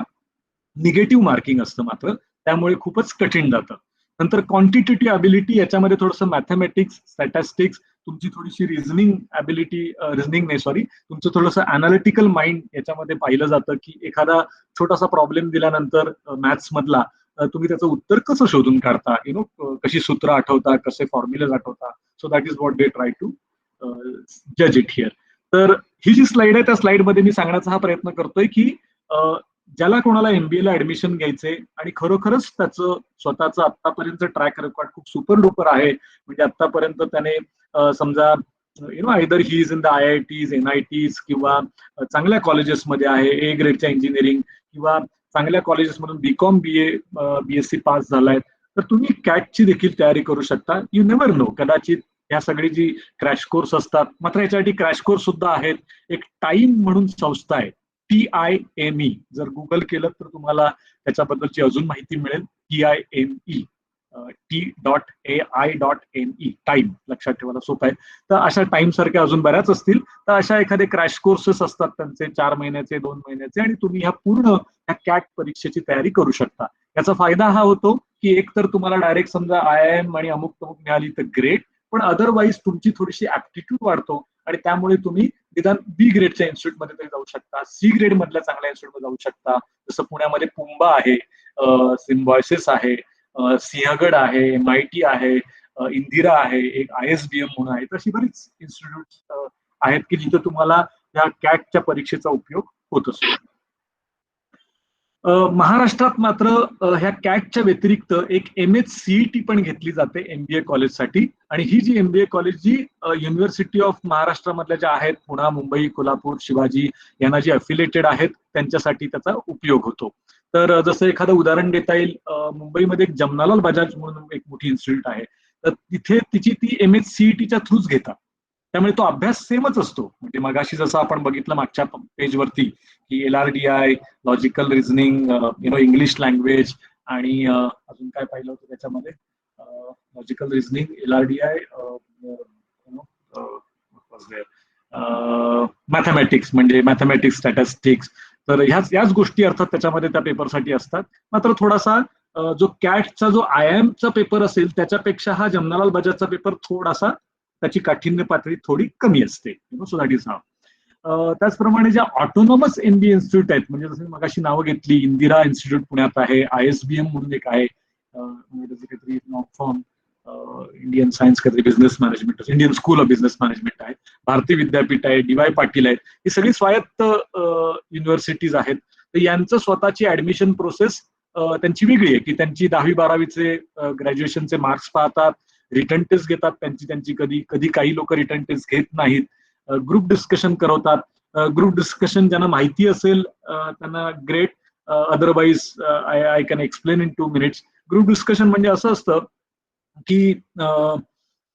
[SPEAKER 1] निगेटिव्ह मार्किंग असतं मात्र, त्यामुळे खूपच कठीण जातं. नंतर क्वांटिटेटिव्ह अबिलिटी, याच्यामध्ये थोडंसं मॅथमॅटिक्स, स्टॅटिस्टिक्स, तुमची थोडीशी रिझनिंग अबिलिटी, रिझनिंग नाही सॉरी, तुमचं थोडंसं अनालिटिकल माइंड याच्यामध्ये पाहिलं जातं, की एखादा छोटासा प्रॉब्लेम दिल्यानंतर मॅथ्स मधला तुम्ही त्याचं उत्तर कसं शोधून काढता, कशी सूत्र आठवता, कसे फॉर्म्युलेज आठवता. So that is what they try to जज इट हिअर. तर ही जी स्लाइड आहे त्या स्लाइडमध्ये मी सांगण्याचा हा प्रयत्न करतोय की ज्याला कोणाला MBA ला ऍडमिशन घ्यायचंय आणि खरोखरच त्याचं स्वतःचं आतापर्यंत ट्रॅक रेकॉर्ड खूप सुपर डुपर आहे, म्हणजे आतापर्यंत त्याने समजा either he is in the IITs, NITs किंवा चांगल्या कॉलेजेसमध्ये आहे, A ग्रेडच्या इंजिनिअरिंग किंवा चांगल्या कॉलेजेसमधून BCom BSc पास झालाय, तर तुम्ही कॅटची देखील तयारी करू शकता. यू नेव्हर नो, कदाचित ह्या सगळी जी क्रॅश कोर्स असतात, मात्र याच्यासाठी क्रॅश कोर्स सुद्धा आहेत. एक टाइम म्हणून संस्था आहे, TIME. जर गुगल केलं तर तुम्हाला त्याच्याबद्दलची अजून माहिती मिळेल. TIME, T.AI.ME, टाइम लक्षात ठेवायला सोपं आहे. तर अशा टाइम सारख्या अजून बऱ्याच असतील. तर अशा एखादे क्रॅश कोर्सेस असतात त्यांचे 4 महिन्याचे, 2 महिन्याचे, आणि तुम्ही ह्या पूर्ण ह्या कॅट परीक्षेची तयारी करू शकता. याचा फायदा हा होतो की एक तर तुम्हाला डायरेक्ट समजा IIM आणि अमुक तमुक मिळाली तर ग्रेट, पण अदरवाईज तुमची थोडीशी ऍप्टिट्यूड वाढतो आणि त्यामुळे तुम्ही निदान B ग्रेडच्या इन्स्टिट्यूटमध्ये तरी जाऊ शकता, C ग्रेड मधल्या चांगल्या इन्स्टिट्यूटमध्ये जाऊ शकता. जसं पुण्यामध्ये पुंबा आहे, सिम्बॉयसिस आहे, सिंहगड आहे, MIT आहे, इंदिरा आहे, एक ISBM म्हणून आहे. तशी बरीच इन्स्टिट्यूट आहेत की जिथे तुम्हाला या कॅटच्या परीक्षेचा उपयोग होत असतो. महाराष्ट्रात मात्र ह्या कॅटच्या व्यतिरिक्त एक MHCET पण घेतली जाते MBA कॉलेजसाठी, आणि ही जी MBA कॉलेज जी युनिव्हर्सिटी ऑफ महाराष्ट्रामधल्या ज्या आहेत, पुणा, मुंबई, कोल्हापूर, शिवाजी यांना जी अफिलेटेड आहेत त्यांच्यासाठी त्याचा उपयोग होतो. तर जसं एखादं उदाहरण देता येईल, मुंबईमध्ये एक जमनालाल बजाज म्हणून एक मोठी इन्स्टिट्यूट आहे, तर तिथे तिची ती MHCETच्या थ्रूच घेतात. त्यामुळे तो अभ्यास सेमच असतो. म्हणजे मगाशी जसं आपण बघितलं मागच्या पेजवरती की LRDI, logical reasoning, English language, आणि अजून काय पाहिलं होतं त्याच्यामध्ये, लॉजिकल रिझनिंग, LRDI, मॅथमॅटिक्स, म्हणजे मॅथमॅटिक्स, स्टॅटिस्टिक्स. तर ह्याच गोष्टी अर्थात त्याच्यामध्ये त्या पेपरसाठी असतात. मात्र थोडासा जो कॅटचा जो IIMचा पेपर असेल त्याच्यापेक्षा हा जमनालाल बजाजचा पेपर थोडासा त्याची काठिण्य पातळी थोडी कमी असते. So that is how. त्याचप्रमाणे ज्या ऑटोनॉमस MBA इन्स्टिट्यूट आहेत, म्हणजे जसं मगाशी नावं घेतली, इंदिरा इन्स्टिट्यूट पुण्यात आहे, ISBM म्हणून एक आहे, काहीतरी फॉर्म, इंडियन सायन्स काहीतरी business management, Indian school of business management आहे, भारती विद्यापीठ आहे, DY पाटील आहेत. ही सगळी स्वायत्त युनिव्हर्सिटीज आहेत. तर यांचं स्वतःची ऍडमिशन प्रोसेस त्यांची वेगळी आहे की त्यांची 10वी-12वीचे ग्रॅज्युएशनचे मार्क्स पाहतात, रिटर्न टेस्ट घेतात त्यांची कधी कधी काही लोक रिटर्न टेस्ट घेत नाहीत, ग्रुप डिस्कशन करवतात. ग्रुप डिस्कशन ज्यांना माहिती असेल त्यांना great, otherwise I can explain in 2 minutes. Group discussion म्हणजे असं असतं की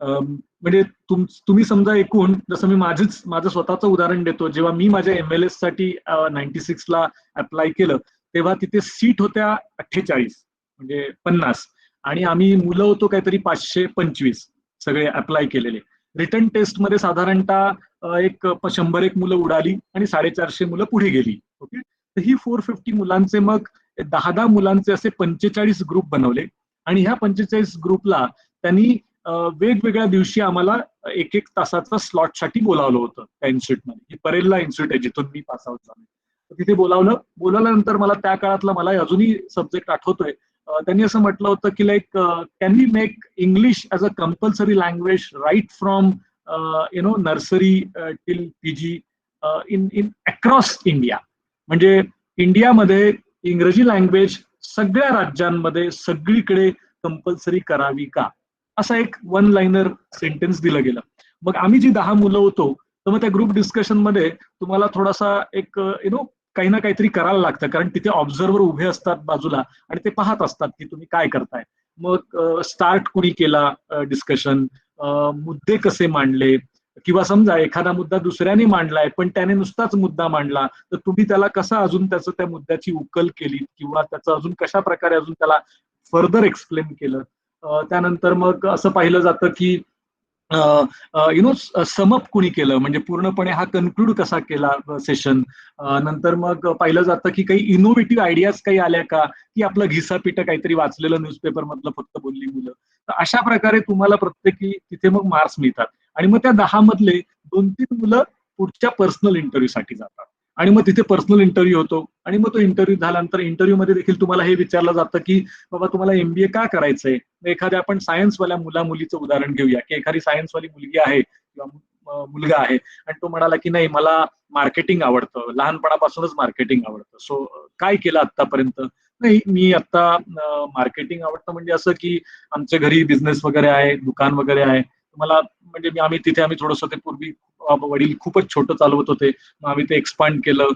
[SPEAKER 1] म्हणजे तुम्ही समजा एकूण, जसं मी माझं स्वतःचं उदाहरण देतो, जेव्हा मी माझ्या MLS साठी 96 ला अप्लाय केलं तेव्हा तिथे सीट होत्या 48, म्हणजे 50, आणि आम्ही मुलं होतो काहीतरी 525 सगळे अप्लाय केलेले. रिटर्न टेस्टमध्ये साधारणतः एक 100 मुलं उडाली आणि 450 मुलं पुढे गेली. ओके, तर ही 450 मुलांचे मग 10 मुलांचे असे 45 ग्रुप बनवले, आणि ह्या 45 ग्रुपला त्यांनी वेगवेगळ्या दिवशी आम्हाला 1-1 तासाचा स्लॉटसाठी बोलावलं होतं त्या इन्स्टिट्यूटमध्ये. ही परेलला इन्स्टिट्यूट आहे जिथून मी पास आउट झालो. तिथे बोलावल्यानंतर मला त्या काळातला मला अजूनही सब्जेक्ट आठवतोय. त्यांनी असं म्हटलं होतं की like can we make English as a compulsory language right from nursery till PG in across India. म्हणजे इंडियामध्ये इंग्रजी लँग्वेज सगळ्या राज्यांमध्ये सगळीकडे कंपल्सरी करावी का, असा एक 1 लाइनर सेंटेन्स दिलं गेलं. मग आम्ही जी 10 मुलं होतो, तर मग त्या ग्रुप डिस्कशन मध्ये तुम्हाला थोडासा एक काही ना काहीतरी करायला लागतं, कारण तिथे ऑब्झर्वर उभे असतात बाजूला आणि ते पाहत असतात की तुम्ही काय करताय. मग स्टार्ट कुणी केला डिस्कशन, मुद्दे कसे मांडले, किंवा समजा एखादा मुद्दा दुसऱ्याने मांडलाय पण त्याने नुसताच मुद्दा मांडला, तर तुम्ही त्याला कसा अजून त्या मुद्द्याची उकल केली किंवा त्याचं अजून कशा प्रकारे अजून त्याला फर्दर एक्सप्लेन केलं. त्यानंतर मग असं पाहिलं जातं की समअप कुणी केलं, म्हणजे पूर्णपणे हा कन्क्लूड कसा केला सेशन. नंतर मग पाहिलं जातं की काही इनोव्हेटिव्ह आयडियाज काही आल्या का, की आपलं घिसापिटं काहीतरी वाचलेलं न्यूजपेपर मधलं फक्त बोलली मुलं. तर अशा प्रकारे तुम्हाला प्रत्येकी तिथे मग मार्क्स मिळतात, आणि मग त्या 10 मधले 2-3 मुलं पुढच्या पर्सनल इंटरव्ह्यू साठी जातात, आणि मग तिथे पर्सनल इंटरव्ह्यू होतो. आणि मग तो इंटरव्ह्यू झाल्यानंतर इंटरव्ह्यू मध्ये देखील तुम्हाला हे विचारलं जातं की बाबा तुम्हाला एमबीए का करायचंय. एखाद्या आपण सायन्सवाल्या मुला मुलीचं उदाहरण घेऊया की एखादी सायन्सवाली मुलगी आहे किंवा मुलगा आहे आणि तो म्हणाला की नाही मला मार्केटिंग आवडतं, लहानपणापासूनच मार्केटिंग आवडतं. सो काय केलं आतापर्यंत. नाही मी आता मार्केटिंग आवडतं म्हणजे असं की आमच्या घरी बिझनेस वगैरे आहे, दुकान वगैरे आहे. मला म्हणजे आम्ही थोडंसं ते पूर्वी वडील खूपच छोटं चालवत होते. मग आम्ही ते एक्सपांड केलं,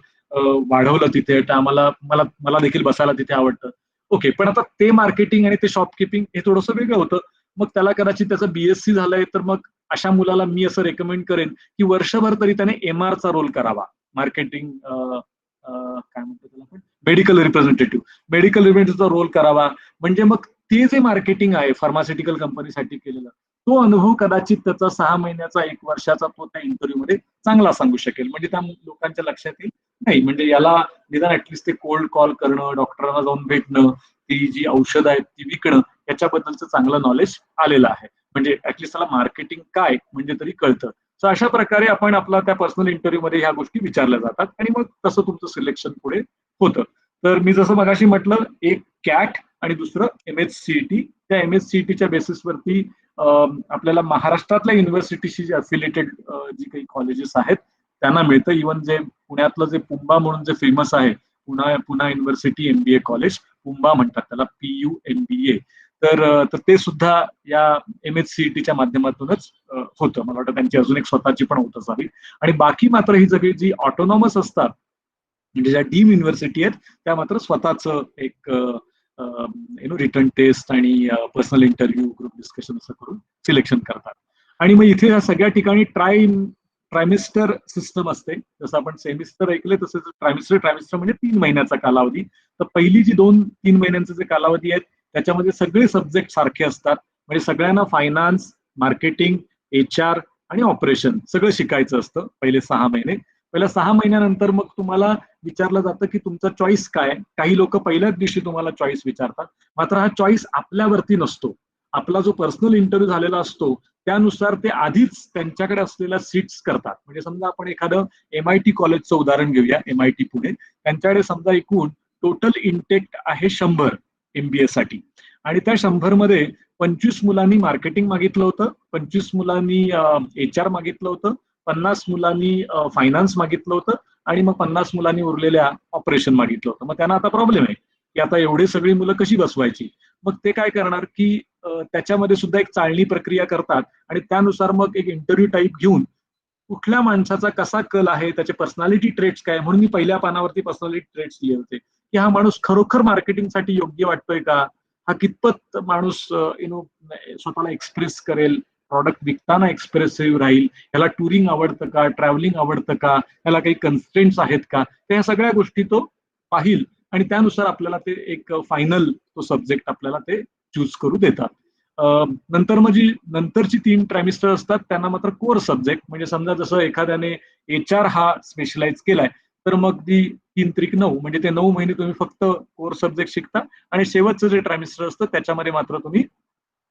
[SPEAKER 1] वाढवलं तिथे. तर आम्हाला मला मला देखील बसायला तिथे आवडतं. ओके, पण आता ते मार्केटिंग आणि ते शॉपकीपिंग हे थोडंसं वेगळं होतं. मग त्याला कदाचित त्याचं बीएससी झालंय तर मग अशा मुलाला मी असं रेकमेंड करेन की वर्षभर तरी त्याने एमआरचा रोल करावा. मार्केटिंग काय म्हणतो त्याला आपण, मेडिकल रिप्रेझेंटेटिव्हचा रोल करावा. म्हणजे मग ते जे मार्केटिंग आहे फार्मास्युटिकल कंपनीसाठी केलेलं, तो अनुभव कदाचित त्याचा 6 महिन्याचा 1 वर्षाचा तो त्या इंटरव्ह्यू मध्ये चांगला सांगू शकेल. म्हणजे त्या लोकांच्या लक्षात येईल नाही म्हणजे याला निदान ऍटलिस्ट ते कोल्ड कॉल करणं, डॉक्टरांना जाऊन भेटणं, ती जी औषधं आहेत ती विकणं, याच्याबद्दलचं चांगलं नॉलेज आलेलं आहे. म्हणजे ऍटलिस्ट त्याला मार्केटिंग काय म्हणजे तरी कळतं. सो अशा प्रकारे आपण आपला त्या पर्सनल इंटरव्ह्यू मध्ये ह्या गोष्टी विचारल्या जातात आणि मग तसं तुमचं सिलेक्शन पुढे होतं. तर मी जसं मगाशी म्हटलं, एक कॅट आणि दुसरं एमएचसीईटी. त्या एमएचसीईटीच्या बेसिसवरती आपल्याला महाराष्ट्रातल्या युनिव्हर्सिटीशी जे अफिलिएटेड जी काही कॉलेजेस आहेत त्यांना मिळतं. इव्हन जे पुण्यातलं जे पुंबा म्हणून जे फेमस आहे, पुणा युनिव्हर्सिटी एमबीए कॉलेज, पुंबा म्हणतात त्याला, PUNBA. तर ते सुद्धा या एमएचसीईटीच्या माध्यमातूनच होतं. मला वाटतं त्यांची अजून एक स्वतःची पण होत असावी. आणि बाकी मात्र ही सगळी जी ऑटोनॉमस असतात म्हणजे ज्या डीम युनिव्हर्सिटी आहेत त्या मात्र स्वतःच एक रिटर्न टेस्ट आणि पर्सनल इंटरव्ह्यू, ग्रुप डिस्कशन असं करून सिलेक्शन करतात. आणि मग इथे या सगळ्या ठिकाणी ट्रायमिस्टर सिस्टम असते. जसं आपण सेमिस्टर ऐकले तसं ट्रायमिस्टर म्हणजे 3 महिन्याचा कालावधी. तर पहिली जी 2-3 महिन्यांचे जे कालावधी आहेत त्याच्यामध्ये सगळे सब्जेक्ट सारखे असतात. म्हणजे सगळ्यांना फायनान्स, मार्केटिंग, HR आणि ऑपरेशन सगळं शिकायचं असतं पहिले 6 महिने. पहिल्या 6 महिन्यानंतर मग तुम्हाला विचारलं जातं की तुमचा चॉईस काय. काही लोक पहिल्याच दिवशी तुम्हाला चॉईस विचारतात. मात्र हा चॉईस आपल्यावरती नसतो. आपला जो पर्सनल इंटरव्ह्यू झालेला असतो त्यानुसार ते आधीच त्यांच्याकडे असलेल्या सीट्स करतात. म्हणजे समजा आपण एखादं MIT कॉलेजचं उदाहरण घेऊया, MIT पुणे. त्यांच्याकडे समजा एकूण टोटल इंटेक आहे 100 MBA साठी. आणि त्या 100 मध्ये 25 मुलांनी मार्केटिंग मागितलं होतं, 25 मुलांनी HR मागितलं होतं, 50 मुलांनी फायनान्स मागितलं होतं आणि मग 50 मुलांनी उरलेल्या ऑपरेशन मागितलं होतं. मग त्यांना आता प्रॉब्लेम आहे की आता एवढी सगळी मुलं कशी बसवायची. मग ते काय करणार की त्याच्यामध्ये सुद्धा एक चाळणी प्रक्रिया करतात आणि त्यानुसार मग एक इंटरव्ह्यू टाईप घेऊन कुठल्या माणसाचा कसा कल आहे, त्याचे पर्सनॅलिटी ट्रेट्स काय. म्हणून मी पहिल्या पानावरती पर्सनॅलिटी ट्रेट्स लिहिले होते की हा माणूस खरोखर मार्केटिंगसाठी योग्य वाटतोय का, हा कितपत माणूस स्वतःला एक्सप्रेस करेल, प्रॉडक्ट विकताना एक्सप्रेसिव्ह राहील, याला टुरिंग आवडतं का, ट्रॅव्हलिंग आवडतं का, याला काही कन्स्ट्रेंट्स आहेत का. त्या सगळ्या गोष्टी तो पाहिल आणि त्यानुसार आपल्याला ते एक फायनल तो सब्जेक्ट आपल्याला ते चूज करू देतात. नंतर मग जी नंतरची 3 ट्रायमिस्टर असतात त्यांना मात्र कोर सब्जेक्ट. म्हणजे समजा जसं एखाद्याने HR हा स्पेशलाइज केलाय तर मग ती 3-9 म्हणजे ते 9 महिने तुम्ही फक्त कोर सब्जेक्ट शिकता आणि शेवटचं जे ट्रायमिस्टर असतं त्याच्यामध्ये मात्र तुम्ही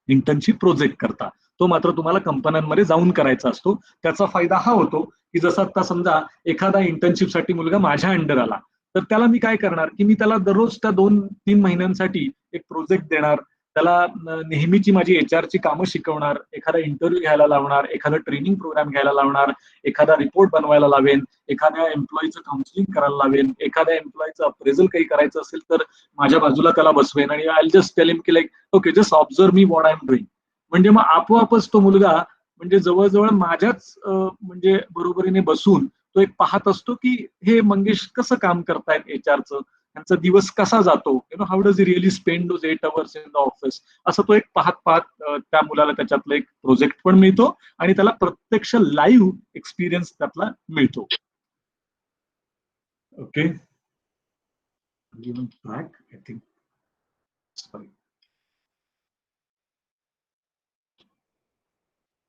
[SPEAKER 1] इंटर्नशिप प्रोजेक्ट करता. तो मात्र तुम्हाला कंपन्यांमध्ये जाऊन करायचा असतो. त्याचा फायदा हा होतो की जसं आता समजा एखादा इंटर्नशिपसाठी मुलगा माझ्या अंडर आला तर त्याला मी काय करणार की मी त्याला दररोज त्या 2-3 महिन्यांसाठी एक प्रोजेक्ट देणार, त्याला नेहमीची माझी HRची कामं शिकवणार, एखादा इंटरव्ह्यू घ्यायला लावणार, एखादा ट्रेनिंग प्रोग्राम घ्यायला लावणार, एखादा रिपोर्ट बनवायला लावेन, एखाद्या एम्प्लॉईचं काउन्सिलिंग करायला लावेन, एखाद्या एम्प्लॉईचं अप्रेझल काही करायचं असेल तर माझ्या बाजूला त्याला बसवेन आणि आय जस्ट टेल हिम की like okay just observe me what I am doing. म्हणजे मग आपोआपच तो मुलगा म्हणजे जवळजवळ माझ्याच म्हणजे बरोबरीने बसून तो एक पाहत असतो की हे मंगेश कसं काम करतायत HRचं, त्यांचा दिवस कसा जातो, how does he really spend those 8 hours in the office. असं तो एक पाहत पाहत त्या मुलाला त्याच्यातलं एक प्रोजेक्ट पण मिळतो आणि त्याला प्रत्यक्ष लाईव्ह एक्सपिरियन्स त्यातला मिळतो. Okay, I think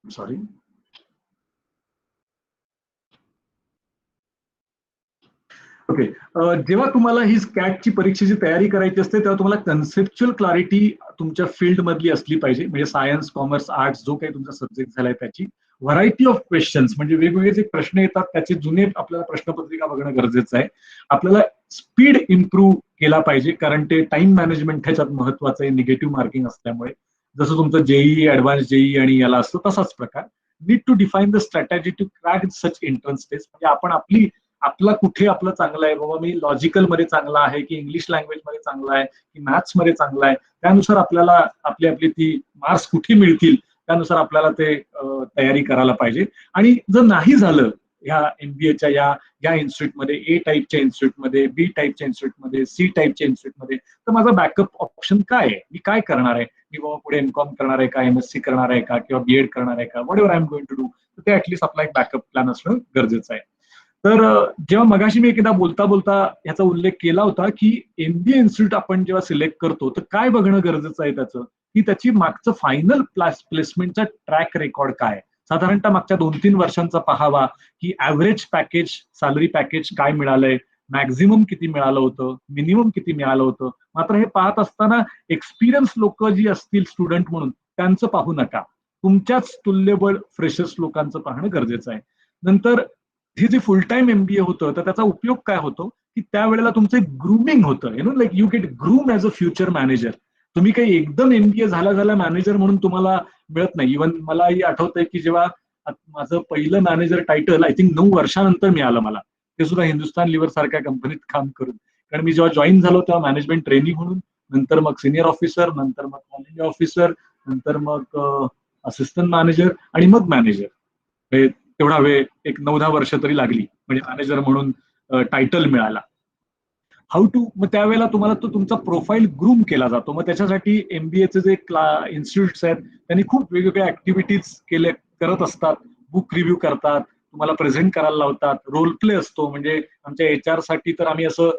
[SPEAKER 1] sorry. Okay, जेव्हा तुम्हाला ही स्कॅटची परीक्षेची तयारी करायची असते तेव्हा तुम्हाला कन्सेप्च्युअल क्लॅरिटी तुमच्या फील्ड मधली असली पाहिजे. म्हणजे सायन्स, कॉमर्स, आर्ट्स जो काही तुमचा सब्जेक्ट झालाय त्याची. व्हरायटी ऑफ क्वेश्चन्स, म्हणजे वेगवेगळे जे प्रश्न येतात त्याचे जुने आपल्याला प्रश्नपत्रिका बघणं गरजेचं आहे. आपल्याला स्पीड इम्प्रूव्ह केला पाहिजे, कारण ते टाइम मॅनेजमेंट ह्याच्यात महत्वाचं आहे निगेटिव्ह मार्किंग असल्यामुळे. जसं तुमचं जेईई, ऍडव्हान्स जेईई आणि याला असतं तसाच प्रकार. Need to define the strategy to crack such entrance test. म्हणजे आपण आपला कुठे आपलं चांगलं आहे बाबा, मी लॉजिकल मध्ये चांगला आहे की इंग्लिश लँग्वेज मध्ये चांगला आहे की मॅथ्स मध्ये चांगला आहे, त्यानुसार आपल्याला आपली आपली ती मार्क्स कुठे मिळतील त्यानुसार आपल्याला ते तयारी करायला पाहिजे. आणि जर नाही झालं ह्या एमबीएच्या या इन्स्टिट्यूटमध्ये, ए टाईपच्या इन्स्टिट्यूटमध्ये, बी टाईपच्या इन्स्टिट्यूटमध्ये, सी टाईपच्या इन्स्टिट्यूटमध्ये, तर माझा बॅकअप ऑप्शन काय आहे, मी काय करणार आहे, मी बाबा पुढे एमकॉम करणार आहे का, एमएससी करणार आहे का, किंवा बीएड करणार आहे का, whatever I am going to do, तर ते ऍटलीस्ट आपला एक बॅकअप प्लॅन असणं गरजेचं आहे. तर जेव्हा मगाशी मी एकदा बोलता बोलता ह्याचा उल्लेख केला होता की एमबीए इन्स्टिट्यूट आपण जेव्हा सिलेक्ट करतो तर काय बघणं गरजेचं आहे त्याचं, की त्याची मागचं फायनल प्लेसमेंटचा ट्रॅक रेकॉर्ड काय आहे. साधारणतः मागच्या 2-3 वर्षांचा पाहावा की ऍव्हरेज पॅकेज, सॅलरी पॅकेज काय मिळालंय, मॅक्झिमम किती मिळालं होतं, मिनिमम किती मिळालं होतं. मात्र हे पाहत असताना एक्सपिरियन्स लोक जी असतील स्टुडंट म्हणून त्यांचं पाहू नका, तुमच्याच तुल्यबळ फ्रेशर्स लोकांचं पाहणं गरजेचं आहे. नंतर हे जे फुल टाइम एमबीए होतं तर त्याचा उपयोग काय होतो की त्यावेळेला तुमचं एक ग्रूमिंग होतं, like you get groom as a future manager. तुम्ही काही एकदम एमबीए झाल्या मॅनेजर म्हणून तुम्हाला मिळत नाही. इव्हन मलाही आठवतंय की जेव्हा माझं पहिलं मॅनेजर टायटल आय थिंक 9 वर्षानंतर मिळालं मला, ते सुद्धा हिंदुस्तान लिव्हर सारख्या कंपनीत काम करून. कारण मी जेव्हा जॉईन झालो तेव्हा मॅनेजमेंट ट्रेनी म्हणून, नंतर मग सिनियर ऑफिसर, नंतर मग कॉलेज ऑफिसर, नंतर मग असिस्टंट मॅनेजर आणि मग मॅनेजर. तेवढा वेळ एक 9-10 वर्ष तरी लागली म्हणजे मॅनेजर म्हणून टायटल मिळाला. हाऊ टू, मग त्यावेळेला तुम्हाला तो तुमचा प्रोफाईल ग्रूम केला जातो. मग त्याच्यासाठी एमबीएचे जे इन्स्टिट्यूट्स आहेत त्यांनी खूप वेगवेगळ्या ऍक्टिव्हिटीज करत असतात. बुक रिव्ह्यू करतात, तुम्हाला प्रेझेंट करायला लावतात, रोल प्ले असतो. म्हणजे आमच्या एचआर साठी तर आम्ही असं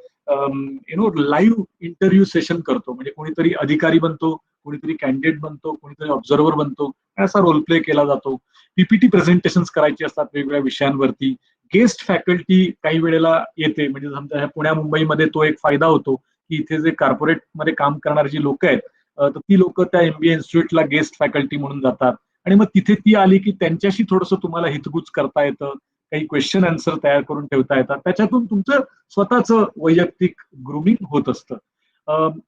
[SPEAKER 1] लाईव्ह इंटरव्ह्यू सेशन करतो. म्हणजे कोणीतरी अधिकारी बनतो, कोणीतरी कॅन्डिडेट बनतो, कोणीतरी ऑब्झर्व्हर बनतो, असा रोल प्ले केला जातो. पीपीटी प्रेझेंटेशन करायची असतात वेगवेगळ्या विषयांवरती. गेस्ट फॅकल्टी काही वेळेला येते, म्हणजे समजा ह्या पुण्या मुंबईमध्ये तो एक फायदा होतो की इथे जे कॉर्पोरेट मध्ये काम करणारी जी लोक आहेत तर ती लोक त्या एमबीए इन्स्टिट्यूटला गेस्ट फॅकल्टी म्हणून जातात. आणि मग तिथे ती आली की त्यांच्याशी थोडंसं तुम्हाला हितगुज करता येतं, काही क्वेश्चन आन्सर तयार करून ठेवता येतात, त्याच्यातून तुमचं स्वतःचं वैयक्तिक ग्रूमिंग होत असतं.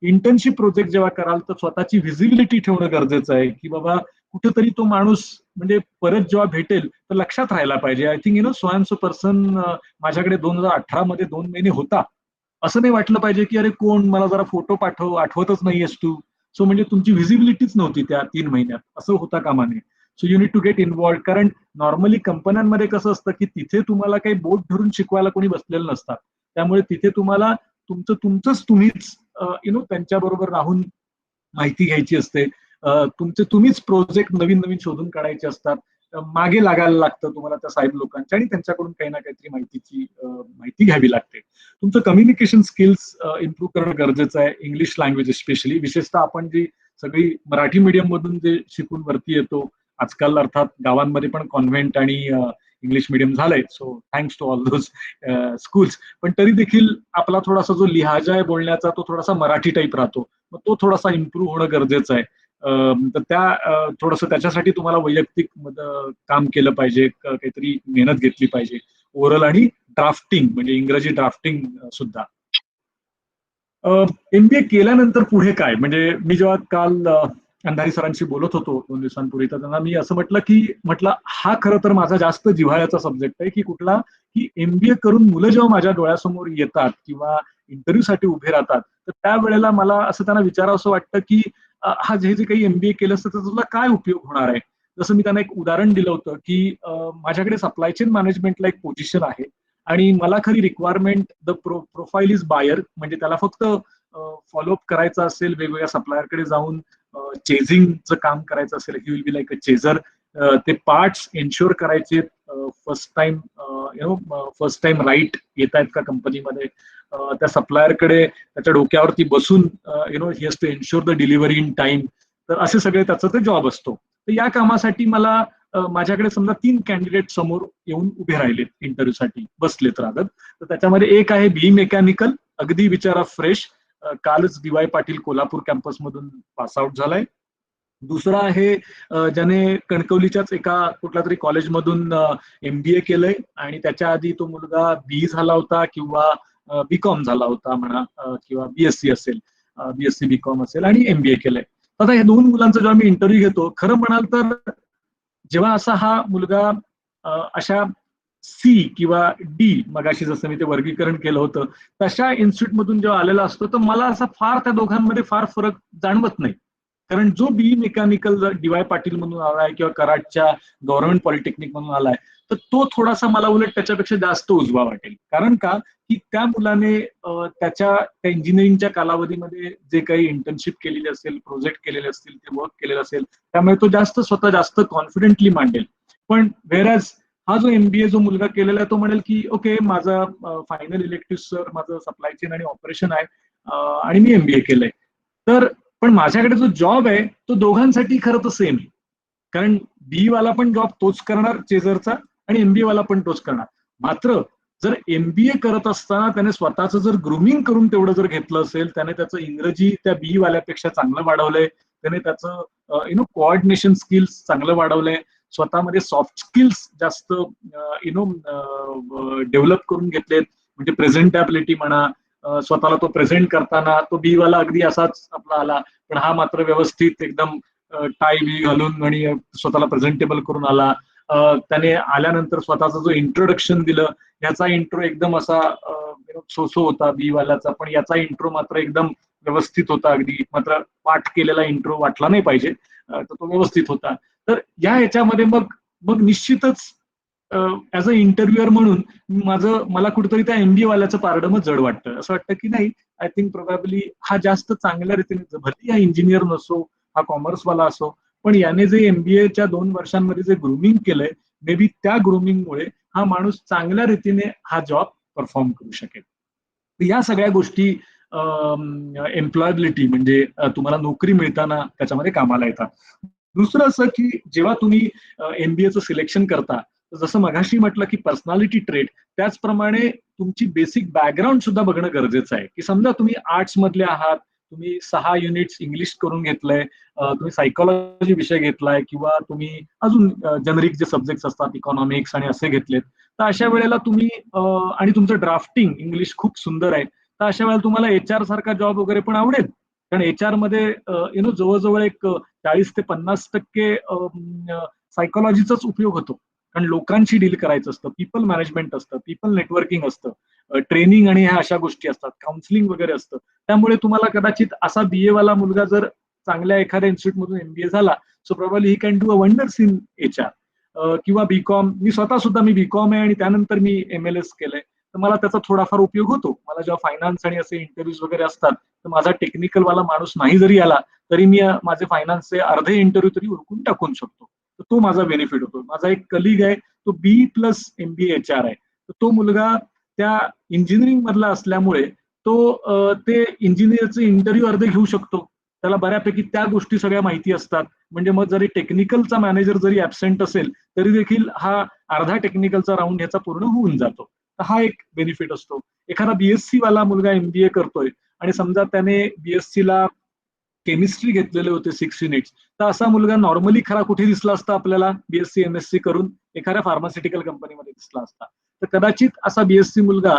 [SPEAKER 1] इंटर्नशिप प्रोजेक्ट जेव्हा कराल तर स्वतःची व्हिजिबिलिटी ठेवणं गरजेचं आहे की बाबा कुठेतरी तो माणूस म्हणजे परत जेव्हा भेटेल तर लक्षात राहायला पाहिजे. I think so and so person माझ्याकडे 2018 मध्ये 2 महिने होता, असं नाही वाटलं पाहिजे की अरे कोण, मला जरा फोटो पाठव, आठवतच नाहीयेस तू. सो म्हणजे तुमची व्हिजिबिलिटीच नव्हती त्या 3 महिन्यात, असं होता कामा नये. So you need to get involved. कारण नॉर्मली कंपन्यांमध्ये कसं असतं की तिथे तुम्हाला काही बोट धरून शिकवायला कोणी बसलेलं नसतात. त्यामुळे तिथे तुम्हाला तुमचंच तुम्हीच त्यांच्याबरोबर राहून माहिती घ्यायची असते. तुम्हीच प्रोजेक्ट नवीन नवीन शोधून काढायचे असतात. मागे लागायला लागतं तुम्हाला त्या साहेब लोकांच्या, आणि त्यांच्याकडून काही ना काहीतरी माहिती घ्यावी लागते. तुमचं कम्युनिकेशन स्किल्स इम्प्रूव्ह करणं गरजेचं आहे. इंग्लिश लँग्वेज स्पेशली, विशेषतः आपण जी सगळी मराठी मीडियम मधून जे शिकून वरती येतो आजकाल, अर्थात गावांमध्ये पण कॉन्व्हेंट आणि इंग्लिश मिडियम झालंय, so thanks to all those schools. पण तरी देखील आपला थोडासा जो लिहाजा आहे बोलण्याचा तो थोडासा मराठी टाईप राहतो, मग तो थोडासा इम्प्रूव्ह होणं गरजेचं आहे. तर थोडंसं त्याच्यासाठी तुम्हाला वैयक्तिक काम केलं पाहिजे, काहीतरी मेहनत घेतली पाहिजे. ओरल आणि ड्राफ्टिंग, म्हणजे इंग्रजी ड्राफ्टिंग सुद्धा. एमबीए केल्यानंतर पुढे काय, म्हणजे मी जेव्हा काल अंधारी सरांशी बोलत होतो 2 दिवसांपूर्वी, तर त्यांना मी असं म्हटलं हा खरं तर माझा जास्त जिव्हाळ्याचा सब्जेक्ट आहे की कुठला, की एमबीए करून मुलं जेव्हा माझ्या डोळ्यासमोर येतात किंवा इंटरव्ह्यू साठी उभे राहतात तर त्यावेळेला मला असं त्यांना विचारावं असं वाटतं की हा जे काही एमबीए केलं असतं तर तुला काय उपयोग होणार आहे. जसं मी त्यांना एक उदाहरण दिलं होतं की माझ्याकडे सप्लाय चेन मॅनेजमेंटला एक पोझिशन आहे आणि मला खरी requirement the profile is buyer, म्हणजे त्याला फक्त फॉलोअप करायचं असेल, वेगवेगळ्या सप्लायरकडे जाऊन चेझिंगचं काम करायचं असेल, he will be like a chaser. ते पार्ट्स एन्श्योर करायचे फर्स्ट टाइम राईट येत आहेत का कंपनीमध्ये, त्या सप्लायरकडे त्याच्या डोक्यावरती बसून he has to ensure the delivery in time. तर असे सगळे त्याचा ते जॉब असतो. तर या कामासाठी मला माझ्याकडे समजा 3 कॅन्डिडेट समोर येऊन उभे राहिलेत इंटरव्ह्यूसाठी, बसलेत राहत. तर त्याच्यामध्ये एक आहे बी मेकॅनिकल, अगदी बिचारा फ्रेश, कालच D Y Patil Kolhapur campus मधून पास आउट झालाय. दुसरा आहे ज्याने कणकवलीच्याच एका कुठल्या तरी कॉलेजमधून MBA केलंय आणि त्याच्या आधी तो मुलगा BE झाला होता किंवा BCom झाला होता म्हणा, किंवा BSc असेल, BSc BCom असेल आणि MBA केलंय. आता या दोन मुलांचा जेव्हा मी इंटरव्ह्यू घेतो, खरं म्हणाल तर जेव्हा असा हा मुलगा अशा C किंवा D, मगाशी जसं मी ते वर्गीकरण केलं होतं, तशा इन्स्टिट्यूट मधून जेव्हा आलेला असतो, तर मला असा फार त्या दोघांमध्ये फार फरक जाणवत नाही. कारण जो BE मेकॅनिकल DY पाटील म्हणून आलाय किंवा कराडच्या गव्हर्नमेंट पॉलिटेक्निक म्हणून आलाय, तर तो थोडासा मला उलट त्याच्यापेक्षा जास्त उजवा वाटेल. कारण का, की त्या मुलाने त्याच्या इंजिनिअरिंगच्या कालावधीमध्ये जे काही इंटर्नशिप केलेली असेल, प्रोजेक्ट केलेले असतील, ते वर्क केलेलं असेल, त्यामुळे तो स्वतः जास्त कॉन्फिडेंटली मांडेल. पण व्हेरॅज हा जो MBA जो मुलगा केलेला आहे, तो म्हणेल की ओके, माझा फायनल इलेक्टिव्ह सर माझं सप्लाय चेन आणि ऑपरेशन आहे, आणि मी MBA केलंय. तर पण माझ्याकडे जो जॉब आहे तो दोघांसाठी खरं तर सेम आहे. कारण BE वाला पण जॉब तोच करणार चेजरचा आणि MBA वाला पण तोच करणार. मात्र जर MBA करत असताना त्याने स्वतःचं जर ग्रुमिंग करून तेवढं जर घेतलं असेल, त्याने त्याचं इंग्रजी त्या BE वाल्यापेक्षा चांगलं वाढवलंय, त्याने त्याचं कोऑर्डिनेशन स्किल्स चांगलं वाढवलंय, स्वतःमध्ये सॉफ्ट स्किल्स जास्त डेव्हलप करून घेतलेत, म्हणजे प्रेझेंटेबिलिटी म्हणा, स्वतःला तो प्रेझेंट करताना तो BE वाला अगदी असाच आपला आला, पण हा मात्र व्यवस्थित एकदम टाय बी घालून आणि स्वतःला प्रेझेंटेबल करून आला. त्याने आल्यानंतर स्वतःचा जो इंट्रोडक्शन दिलं, याचा इंट्रो एकदम असा सोसो होता BE वाल्याचा, पण याचा इंट्रो मात्र एकदम व्यवस्थित होता अगदी, मात्र पाठ केलेला इंट्रो वाटला नाही पाहिजे, तर तो व्यवस्थित होता. तर या ह्याच्यामध्ये मग मग निश्चितच ऍज अ इंटरव्ह्युअर म्हणून मला कुठेतरी त्या MBA वाल्याचं पारडं मग जड वाटतं. असं वाटतं की नाही, आय थिंक प्रोबॅबली हा जास्त चांगल्या रीतीने, भले हा इंजिनियर नसो, हा कॉमर्सवाला असो, पण याने जे MBAच्या 2 वर्षांमध्ये जे ग्रुमिंग केलंय, मे बी त्या ग्रुमिंगमुळे हा माणूस चांगल्या रीतीने हा जॉब परफॉर्म करू शकेल. तर या सगळ्या गोष्टी एम्प्लॉयबिलिटी म्हणजे तुम्हाला नोकरी मिळताना त्याच्यामध्ये कामाला येतात. दुसरं असं की जेव्हा तुम्ही MBAचं सिलेक्शन करता, जसं मगाशी म्हटलं की पर्सनॅलिटी ट्रेट, त्याचप्रमाणे तुमची बेसिक बॅकग्राऊंड सुद्धा बघणं गरजेचं आहे. की समजा तुम्ही आर्ट्स मधले आहात, तुम्ही 6 युनिट्स इंग्लिश करून घेतलंय, तुम्ही सायकोलॉजी विषय घेतलाय किंवा तुम्ही अजून जनरिक जे सब्जेक्ट असतात इकॉनॉमिक्स आणि असे घेतलेत, तर अशा वेळेला तुम्ही आणि तुमचं ड्राफ्टिंग इंग्लिश खूप सुंदर आहे, तर अशा वेळेला तुम्हाला HR सारखा जॉब वगैरे पण आवडेल. कारण HR मध्ये जवळजवळ एक 40 ते 50% सायकोलॉजीचाच उपयोग होतो. कारण लोकांशी डील करायचं असतं, पीपल मॅनेजमेंट असतं, पीपल नेटवर्किंग असतं, ट्रेनिंग आणि ह्या अशा गोष्टी असतात, काउन्सिलिंग वगैरे असतं. त्यामुळे तुम्हाला कदाचित असा BA वाला मुलगा जर चांगल्या एखाद्या इन्स्टिट्यूट मधून MBA झाला, so probably he can do a wonders in HR. किंवा BCom, मी स्वतः सुद्धा मी BCom आहे आणि त्यानंतर मी MLS केलंय, तर मला त्याचा थोडाफार उपयोग होतो. मला जेव्हा फायनान्स आणि असे इंटरव्ह्यूज वगैरे असतात, तर माझा टेक्निकल वाला माणूस नाही जरी आला, तरी मी माझे फायनान्सचे अर्धे इंटरव्ह्यू तरी उरकून टाकून शकतो. तर तो माझा बेनिफिट होतो. माझा एक कलिग आहे, तो BE प्लस MBA HR आहे. तर तो मुलगा त्या इंजिनिअरिंग मधला असल्यामुळे तो ते इंजिनिअरचे इंटरव्ह्यू अर्धे घेऊ शकतो. त्याला बऱ्यापैकी त्या गोष्टी सगळ्या माहिती असतात. म्हणजे मग जरी टेक्निकलचा मॅनेजर जरी ऍबसेंट असेल, तरी देखील हा अर्धा टेक्निकलचा राऊंड ह्याचा पूर्ण होऊन जातो. तर हा एक बेनिफिट असतो. एखादा BSc वाला मुलगा MBA करतोय आणि समजा त्याने BSc ला केमिस्ट्री घेतलेले होते 6 युनिट्स, तर असा मुलगा नॉर्मली खरा कुठे दिसला असता आपल्याला, BSc MSc करून एखाद्या फार्मास्युटिकल कंपनीमध्ये दिसला असता. तर कदाचित असा BSc मुलगा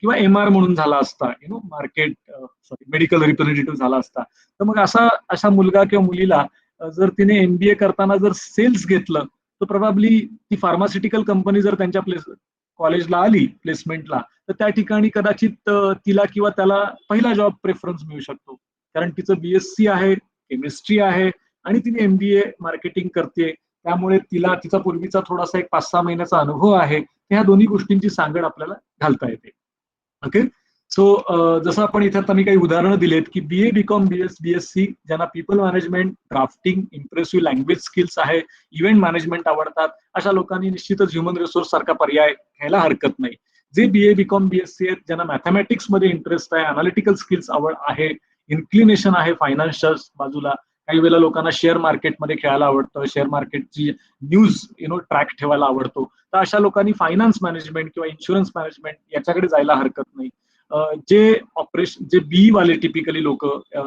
[SPEAKER 1] किंवा MR म्हणून झाला असता, मार्केट सॉरी मेडिकल रिप्रेझेंटेटिव्ह झाला असता. तर मग असा मुलगा किंवा मुलीला जर तिने MBA करताना जर सेल्स घेतलं, तर प्रोबॅबली ती फार्मास्युटिकल कंपनी जर त्यांच्या कॉलेजला आली प्लेसमेंटला, तर त्या ठिकाणी कदाचित तिला किंवा त्याला पहिला जॉब प्रेफरन्स मिळू शकतो. कारण तिचं BSc आहे, केमिस्ट्री आहे आणि तिने MBA मार्केटिंग करते, त्यामुळे तिला तिचा पूर्वीचा थोडासा एक 5-6 महिन्याचा अनुभव आहे. ह्या दोन्ही गोष्टींची सांगड आपल्याला घालता येते. ओके. सो जसं आपण इथे आता मी काही उदाहरणं दिलेत की BA BCom BSc ज्यांना people management, drafting, impressive language skills आहे, इव्हेंट मॅनेजमेंट आवडतात, अशा लोकांनी निश्चितच ह्युमन रिसोर्स सारखा पर्याय घ्यायला हरकत नाही. जे BA BCom BSc आहेत, ज्यांना मॅथमॅटिक्स मध्ये इंटरेस्ट आहे, अनालिटिकल स्किल्स आवड आहे, इन्क्लिनेशन आहे फायनान्सच्या बाजूला, काही वेळेला लोकांना शेअर मार्केटमध्ये खेळायला आवडतं, शेअर मार्केटची न्यूज ट्रॅक ठेवायला आवडतो, तर अशा लोकांनी फायनान्स मॅनेजमेंट किंवा इन्शुरन्स मॅनेजमेंट याच्याकडे जायला हरकत नाही. जे ऑपरेशन, जे बी वाले टिपिकली लोक,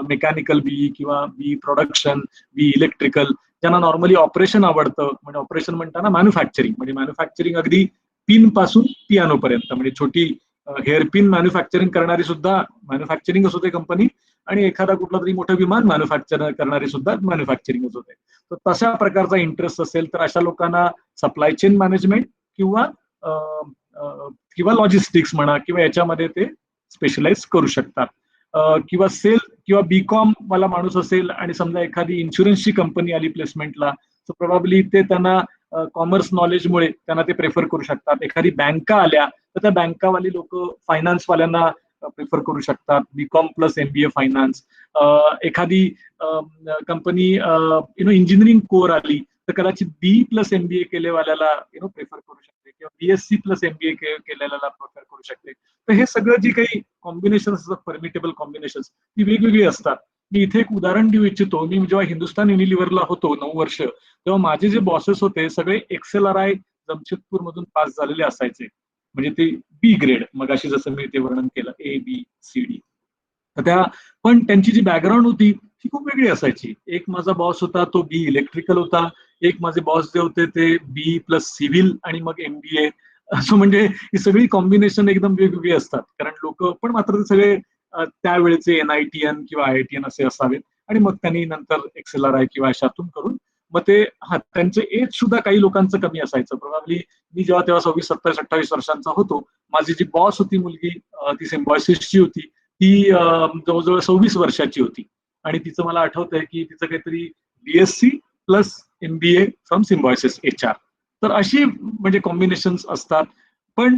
[SPEAKER 1] मेकॅनिकल बी किंवा बी प्रोडक्शन, बी इलेक्ट्रिकल, ज्यांना नॉर्मली ऑपरेशन आवडतं, म्हणजे ऑपरेशन म्हणताना मॅन्युफॅक्चरिंग, म्हणजे मॅन्युफॅक्चरिंग अगदी पिन पासून पियानो पर्यंत, म्हणजे छोटी हेअर पिन मॅन्युफॅक्चरिंग करणारी सुद्धा मॅन्युफॅक्चरिंगच होते कंपनी, आणि एखादा कुठला तरी मोठं विमान मॅन्युफॅक्चर करणारी सुद्धा मॅन्युफॅक्चरिंगच होते. तर तशा प्रकारचा इंटरेस्ट असेल तर अशा लोकांना सप्लाय चेन मॅनेजमेंट किंवा किंवा लॉजिस्टिक्स म्हणा, किंवा याच्यामध्ये ते स्पेशलाइज करू शकतात. किंवा सेल किंवा बीकॉम वाला माणूस असेल आणि समजा एखादी इन्शुरन्सची कंपनी आली प्लेसमेंटला, तर प्रोबॅबली ते त्यांना कॉमर्स नॉलेजमुळे त्यांना ते प्रेफर करू शकतात. एखादी बँका आल्या तर त्या बँकावाली लोक फायनान्सवाल्यांना प्रिफर करू शकतात, बीकॉम प्लस एमबीए फायनान्स. एखादी कंपनी इंजिनिअरिंग कोर आली तर कदाचित बी प्लस एमबीए केलेवाल्याला प्रेफर करू शकते, किंवा बीएससी प्लस एमबीए केलेल्याला प्रेफर करू शकते. तर हे सगळं जी काही कॉम्बिनेशन असतात, परमिटेबल कॉम्बिनेशन, ती वेगवेगळी असतात. मी इथे एक उदाहरण देऊ इच्छितो. मी जेव्हा हिंदुस्तान युनिलिव्हरला होतो 9 वर्ष, तेव्हा माझे जे बॉसेस होते सगळे XLRI जमशेदपूर मधून पास झालेले असायचे, म्हणजे ते बी ग्रेड, मगाशी जसं मी ते वर्णन केलं ABCD. तर त्या, पण त्यांची जी बॅकग्राऊंड होती ती खूप वेगळी असायची. एक माझा बॉस होता तो बी इलेक्ट्रिकल होता, एक माझे बॉस जे होते ते बी प्लस सिव्हिल आणि मग MBA. असं म्हणजे ही सगळी कॉम्बिनेशन एकदम वेगवेगळी असतात, कारण लोक पण मात्र ते सगळे त्यावेळेचे NITN किंवा IITN असे असावेत, आणि मग त्यांनी नंतर XLRI किंवा अशातून करून मग ते, हा, त्यांचे एज सुद्धा काही लोकांचं कमी असायचं. प्रोबॅबली मी जेव्हा तेव्हा 26, 27, 28 वर्षांचा होतो, माझी जी बॉस होती मुलगी, ती सिम्बॉयसिसची होती, ती जवळजवळ 26 वर्षाची होती, आणि तिचं मला आठवतंय की तिचं काहीतरी BSc plus MBA from Symbiosis HR. तर अशी म्हणजे कॉम्बिनेशन असतात. पण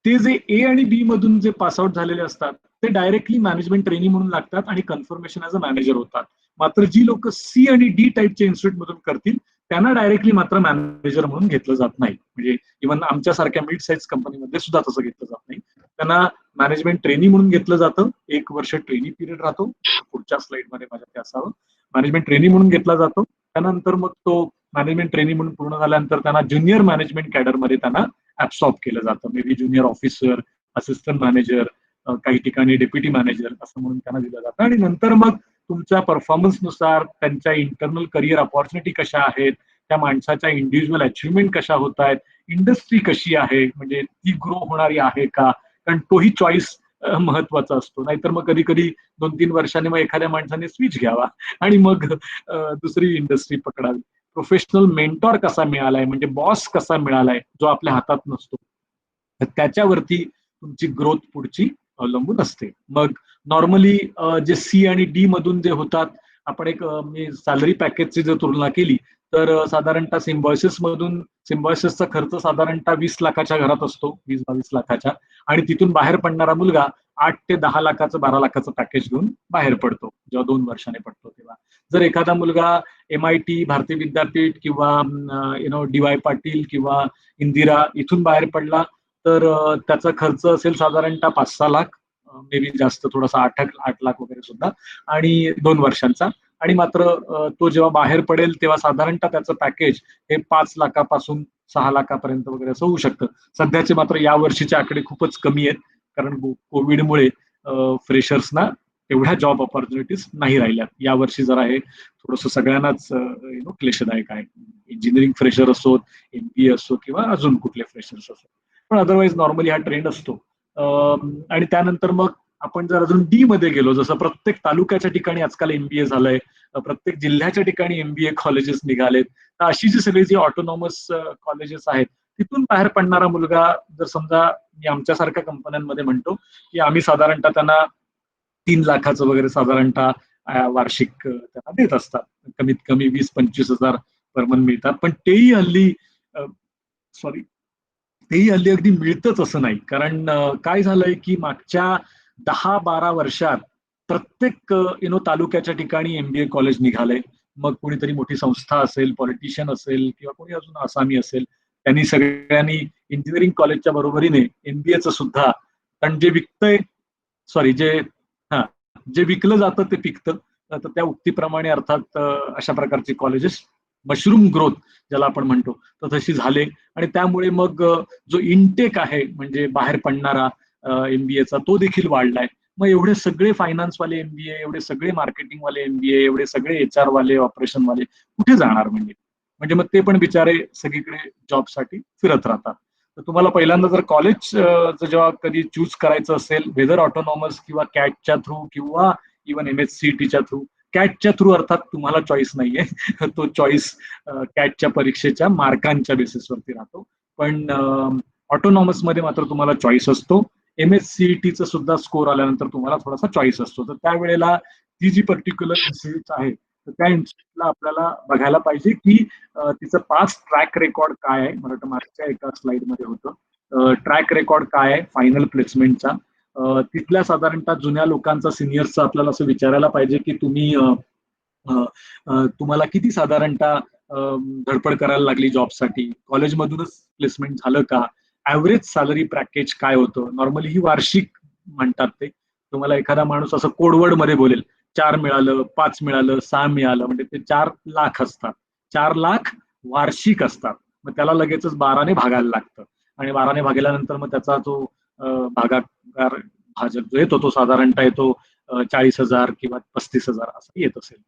[SPEAKER 1] ते जे ए आणि बी मधून जे पासआउट झालेले असतात ते डायरेक्टली मॅनेजमेंट ट्रेनिंग म्हणून लागतात आणि कन्फर्मेशन ॲज अ मॅनेजर होतात. मात्र जी लोक C आणि D टाईपच्या इन्स्टिट्यूट मधून करतील त्यांना डायरेक्टली मात्र मॅनेजर म्हणून घेतलं जात नाही. म्हणजे इव्हन आमच्यासारख्या मिड साईज कंपनीमध्ये सुद्धा तसं घेतलं जात नाही. त्यांना मॅनेजमेंट ट्रेनिंग म्हणून घेतलं जातं. 1 वर्ष ट्रेनिंग पिरियड राहतो. पुढच्या स्लाइडमध्ये माझ्या ते असावं. मॅनेजमेंट ट्रेनिंग म्हणून घेतला जातो. त्यानंतर मग तो मॅनेजमेंट ट्रेनिंग म्हणून पूर्ण झाल्यानंतर त्यांना ज्युनियर मॅनेजमेंट कॅडरमध्ये त्यांना ऍब्सॉर्ब केलं जातं. May be junior officer, assistant manager, काही ठिकाणी डेप्युटी मॅनेजर असं म्हणून त्यांना दिलं जातं. आणि नंतर मग तुमच्या परफॉर्मन्सनुसार त्यांच्या इंटरनल करिअर अपॉर्च्युनिटी कशा आहेत, त्या माणसाच्या इंडिव्हिज्युअल अचिव्हमेंट कशा होत आहेत, इंडस्ट्री कशी आहे, म्हणजे ती ग्रो होणारी आहे का, कारण तोही चॉईस महत्वाचा असतो. नाहीतर मग कधी कधी 2-3 वर्षांनी मग एखाद्या माणसाने स्विच घ्यावा आणि मग दुसरी इंडस्ट्री पकडावी. प्रोफेशनल मेंटॉर कसा मिळालाय, म्हणजे बॉस कसा मिळालाय जो आपल्या हातात नसतो, तर त्याच्यावरती तुमची ग्रोथ पुढची अवलंबून असते. मग नॉर्मली जे C आणि D मधून जे होतात, आपण एक मी सॅलरी पॅकेजची जर तुलना केली तर साधारणतः सिम्बॉयसिसचा खर्च साधारणतः 20 लाखाच्या घरात असतो, 20-22 लाखाच्या, आणि तिथून बाहेर पडणारा मुलगा 8 ते 10 लाखाचं, 12 लाखाचं पॅकेज घेऊन बाहेर पडतो, जेव्हा 2 वर्षाने पडतो तेव्हा. जर एखादा मुलगा MIT, भारतीय विद्यापीठ किंवा DY पाटील किंवा इंदिरा इथून बाहेर पडला तर त्याचा खर्च असेल साधारणतः 5-6 लाख, मे बी जास्त थोडासा 8 लाख वगैरे सुद्धा, आणि 2 वर्षांचा. आणि मात्र तो जेव्हा बाहेर पडेल तेव्हा साधारणतः त्याचं पॅकेज हे 5 लाखापासून 6 लाखापर्यंत वगैरे असं होऊ शकतं. सध्याचे मात्र या वर्षीचे आकडे खूपच कमी आहेत, कारण कोविडमुळे फ्रेशर्सना एवढ्या जॉब ऑपॉर्च्युनिटीज नाही राहिल्यात. या वर्षी जरा हे थोडंसं सगळ्यांनाच क्लेशदायक आहे. इंजिनिअरिंग फ्रेशर असोत, MBA असो किंवा अजून कुठले फ्रेशर्स असो, पण अदरवाईज नॉर्मली हा ट्रेंड असतो. आणि त्यानंतर मग आपण जर अजून D मध्ये गेलो, जसं प्रत्येक तालुक्याच्या ठिकाणी आजकाल MBA झालंय, प्रत्येक जिल्ह्याच्या ठिकाणी MBA कॉलेजेस निघालेत. तर अशी जी सगळी जी ऑटोनॉमस कॉलेजेस आहेत तिथून बाहेर पडणारा मुलगा, जर समजा मी आमच्यासारख्या कंपन्यांमध्ये म्हणतो की आम्ही साधारणतः त्यांना 3 लाखाचं वगैरे साधारणतः वार्षिक त्यांना देत असतात. कमीत कमी 20-25 हजार पर मंथ मिळतात. पण तेही हल्ली अगदी मिळतच असं नाही. कारण काय झालंय की मागच्या 10-12 वर्षात प्रत्येक तालुक्याच्या ठिकाणी MBA कॉलेज निघालंय. मग कोणीतरी मोठी संस्था असेल, पॉलिटिशियन असेल किंवा कोणी अजून आसामी असेल, त्यांनी सगळ्यांनी इंजिनिअरिंग कॉलेजच्या बरोबरीने MBAचं सुद्धा, कारण जे विकतंय, सॉरी, हा जे विकलं जातं ते पिकतं. तर त्या उक्तीप्रमाणे अर्थात अशा प्रकारचे कॉलेजेस, मशरूम ग्रोथ ज्याला आपण म्हणतो, तर तशी झाले. आणि त्यामुळे मग जो इनटेक आहे म्हणजे बाहेर पडणारा MBA चा तो देखील वाढलाय. मग एवढे सगळे फायनान्स वाले MBA, एवढे सगळे मार्केटिंग वाले MBA, एवढे सगळे HR वाले, ऑपरेशन वाले कुठे जाणार म्हणजे मग ते पण बिचारे सगळीकडे जॉबसाठी फिरत राहतात. तर तुम्हाला पहिल्यांदा जर कॉलेज जेव्हा कधी चूज करायचं असेल, वेदर ऑटोनॉमस किंवा कॅटच्या थ्रू किंवा इव्हन MSCT थ्रू, कॅटच्या थ्रू अर्थात तुम्हाला चॉईस नाहीये. तो चॉईस कॅटच्या परीक्षेच्या मार्कांच्या बेसिसवरती राहतो. पण ऑटोनॉमस मध्ये मात्र तुम्हाला चॉईस असतो. MSCTचं सुद्धा स्कोर आल्यानंतर तुम्हाला थोडासा चॉईस असतो. तर त्यावेळेला ती जी पर्टिक्युलर इन्स्टिट्यूट आहे, तर त्या इन्स्टिट्यूटला आपल्याला बघायला पाहिजे की तिचं पास्ट ट्रॅक रेकॉर्ड काय आहे. मला वाटतं मागच्या एका स्लाइडमध्ये होतं. ट्रॅक रेकॉर्ड काय आहे फायनल प्लेसमेंटचा. तिथल्या साधारणतः जुन्या लोकांचा, सिनियर्सचा आपल्याला असं विचारायला पाहिजे की तुम्ही तुम्हाला किती साधारणतः धडपड करायला लागली जॉबसाठी, कॉलेजमधूनच प्लेसमेंट झालं का, ऍव्हरेज सॅलरी पॅकेज काय होतं. नॉर्मली ही वार्षिक म्हणतात ते. तुम्हाला एखादा माणूस असं कोडवर्ड मध्ये बोलेल 4 मिळालं, 5 मिळालं, 6 मिळालं, म्हणजे ते 4 लाख असतात. 4 लाख वार्षिक असतात. मग त्याला लगेचच 12ने भागायला लागतं आणि 12ने भागल्यानंतर मग त्याचा जो भागाकार भाजक जो येतो तो साधारणतः येतो 40,000 किंवा 35,000 असं येत असेल.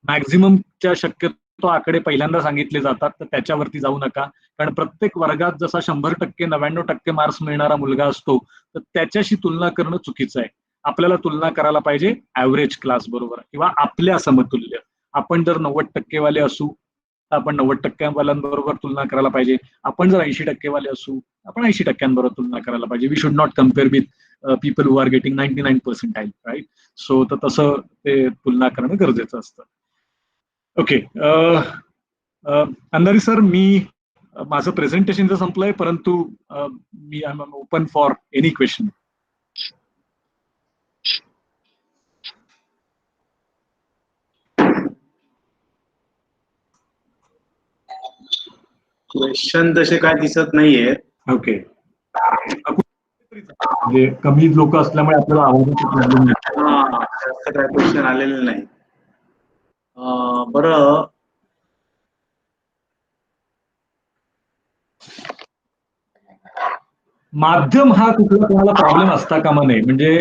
[SPEAKER 1] मॅक्झिममच्या शक्यतो आकडे पहिल्यांदा सांगितले जातात, तर त्याच्यावरती जाऊ नका. कारण प्रत्येक वर्गात जसा 100%, 99% मार्क्स मिळणारा मुलगा असतो, तर त्याच्याशी तुलना करणं चुकीचं आहे. आपल्याला तुलना करायला पाहिजे ऍव्हरेज क्लास बरोबर किंवा आपल्या समतुल्य. आपण जर 90% वाले असू तर आपण 90% वाल्यांबरोबर तुलना करायला पाहिजे. आपण जर 80% वाले असू आपण 80% तुलना करायला पाहिजे. We should not compare with people who are getting 99%, right. So तर तसं ते तुलना करणं गरजेचं असतं. ओके. अंधारी सर, माझं प्रेझेंटेशन तर संपलंय, परंतु मी I am open for any question.
[SPEAKER 2] Question तसे काय दिसत नाहीये.
[SPEAKER 1] ओके. म्हणजे कमी लोक असल्यामुळे आपल्याला आवाजाचा प्रॉब्लेम नाही.
[SPEAKER 2] जास्त काय क्वेश्चन आलेले नाही. बरं,
[SPEAKER 1] माध्यम हा कुठला कोणाला प्रॉब्लेम असता कामा नये. म्हणजे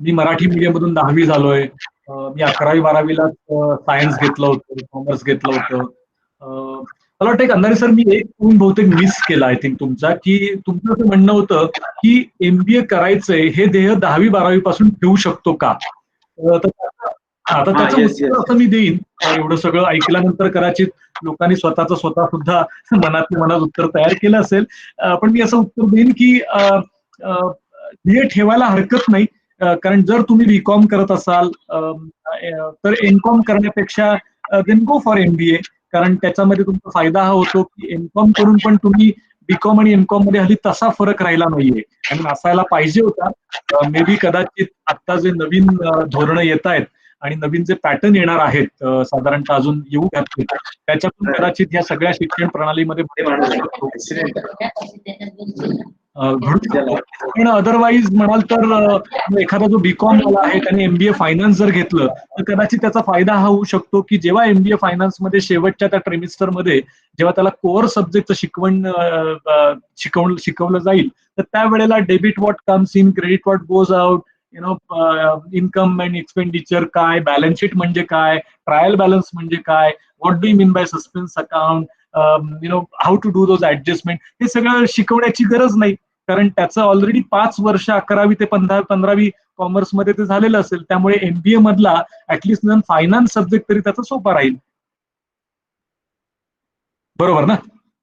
[SPEAKER 1] मी मराठी मीडियम मधून 10वी झालोय. मी 11वी 12वीला सायन्स घेतलं होतं, कॉमर्स घेतलं होतं. मला वाटतं अंधारे सर, मी एक पॉईंट बहुतेक मिस केला आय थिंक तुमचा, की तुमचं असं म्हणणं होतं की MBA करायचंय हे ध्येय 10वी 12वी पासून ठेवू शकतो का. आता त्याचं
[SPEAKER 2] yes,
[SPEAKER 1] उत्तर
[SPEAKER 2] yes.
[SPEAKER 1] असं मी देईन. एवढं सगळं ऐकल्यानंतर कदाचित लोकांनी स्वतःच स्वतः सुद्धा मनातल्या मनात उत्तर तयार केलं असेल. पण मी असं उत्तर देईन की ध्येय ठेवायला हरकत नाही. कारण जर तुम्ही बीकॉम करत असाल तर एमकॉम करण्यापेक्षा देन गो फॉर MBA. कारण त्याच्यामध्ये तुमचा फायदा हा होतो की एमकॉम करून पण तुम्ही बीकॉम आणि एमकॉम मध्ये हल्ली तसा फरक राहिला नाहीये आणि असायला पाहिजे होता. मे बी कदाचित आता जे नवीन धोरणं येत आहेत आणि नवीन जे पॅटर्न येणार आहेत साधारणतः अजून येऊ घातले, त्याच्यातून कदाचित या सगळ्या शिक्षण प्रणालीमध्ये घडू शकतो. पण अदरवाईज म्हणाल तर एखादा जो बीकॉम वाला आहे त्याने MBA फायनान्स जर घेतलं तर कदाचित त्याचा फायदा हा होऊ शकतो की जेव्हा MBA फायनान्स मध्ये शेवटच्या त्या ट्रेमिस्टर मध्ये जेव्हा त्याला कोअर सब्जेक्टचं शिकवलं जाईल, तर त्यावेळेला debit what comes in, credit what goes out, income and expenditure काय, बॅलन्स शीट म्हणजे काय, ट्रायल बॅलन्स म्हणजे काय, what do you mean by suspense account, how to do those adjustment, हे सगळं शिकवण्याची गरज नाही. कारण त्याचं ऑलरेडी 5 वर्ष 11वी ते 15वी कॉमर्समध्ये ते झालेलं असेल. त्यामुळे MBA मधला ऍटलिस्ट फायनान्स सब्जेक्ट तरी त्याचा सोपा राहील. बरोबर ना.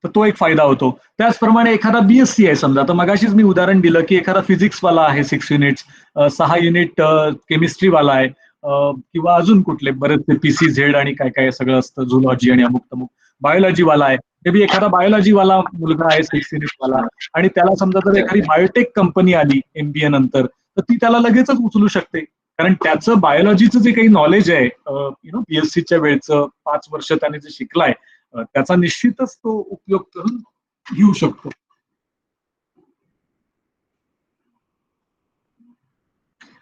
[SPEAKER 1] तर तो एक फायदा होतो. त्याचप्रमाणे एखादा BSc आहे समजा, तर मगाशीच मी उदाहरण दिलं की एखादा फिजिक्सवाला आहे 6 युनिट्स, 6 युनिट केमिस्ट्रीवाला आहे, किंवा अजून कुठले बरेचसे PCZ आणि काय काय सगळं असतं, झुलॉजी आणि अमुक तमुक. बायोलॉजीवाला आहे, ते बी एखादा बायोलॉजीवाला मुलगा आहे 6 युनिटवाला, आणि त्याला समजा जर एखादी बायोटेक कंपनी आली MBA नंतर, तर ती त्याला लगेचच उचलू शकते. कारण त्याचं बायोलॉजीचं जे काही नॉलेज आहे BScच्या वेळचं 5 वर्ष त्याने जे शिकलाय, त्याचा निश्चितच तो उपयोग करून घेऊ शकतो.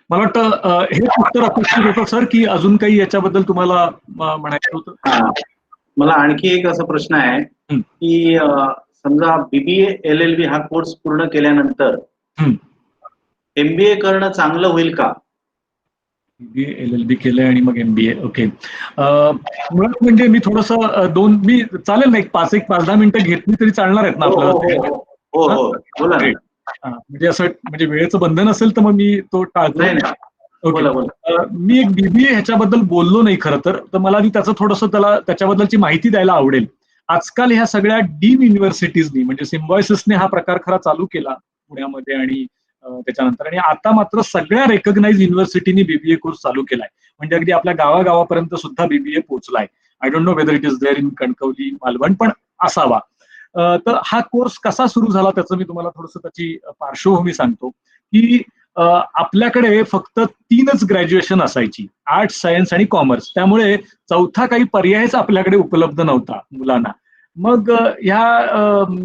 [SPEAKER 1] मला वाटतं हे उत्तर अपेक्षित होतं सर, की अजून काही याच्याबद्दल तुम्हाला म्हणायचं होतं.
[SPEAKER 2] मला आणखी एक असा प्रश्न आहे की समजा BBA LLB हा कोर्स पूर्ण केल्यानंतर MBA करणं चांगलं होईल का?
[SPEAKER 1] बीबीए LLB केलंय आणि मग MBA. ओके. मुळात म्हणजे मी थोडंसं मी चालेल ना, एक 5-10 मिनिटं घेतली तरी चालणार आहेत ना
[SPEAKER 2] हो हो
[SPEAKER 1] आपल्याला?
[SPEAKER 2] हो हो
[SPEAKER 1] हा,
[SPEAKER 2] हो बोला ना.
[SPEAKER 1] ग्रेट. म्हणजे असं म्हणजे वेळेचं बंधन असेल तर मग मी तो टाळतो.
[SPEAKER 2] नाही नाही
[SPEAKER 1] ओके.
[SPEAKER 2] बोला बोला.
[SPEAKER 1] मी एक बीबीए ह्याच्याबद्दल बोललो नाही खरं तर मला आधी त्याचं थोडंसं त्याच्याबद्दलची माहिती द्यायला आवडेल. आजकाल ह्या सगळ्या डीम युनिव्हर्सिटीजनी म्हणजे सिम्बॉयसिसने हा प्रकार खरा चालू केला पुण्यामध्ये आणि त्याच्यानंतर आणि आता मात्र सगळ्या रेकग्नाइज युनिव्हर्सिटीनी बीबीए कोर्स चालू केलाय. म्हणजे अगदी आपल्या गावागावापर्यंत सुद्धा बीबीए पोहोचलाय. I don't know whether it is there in Kankavli, Malvan, पण असावा. तर हा कोर्स कसा सुरू झाला त्याचं मी तुम्हाला थोडंसं त्याची पार्श्वभूमी सांगतो की आपल्याकडे फक्त 3च ग्रॅज्युएशन असायची, आर्ट्स, सायन्स आणि कॉमर्स. त्यामुळे चौथा काही पर्यायच आपल्याकडे उपलब्ध नव्हता मुलांना. मग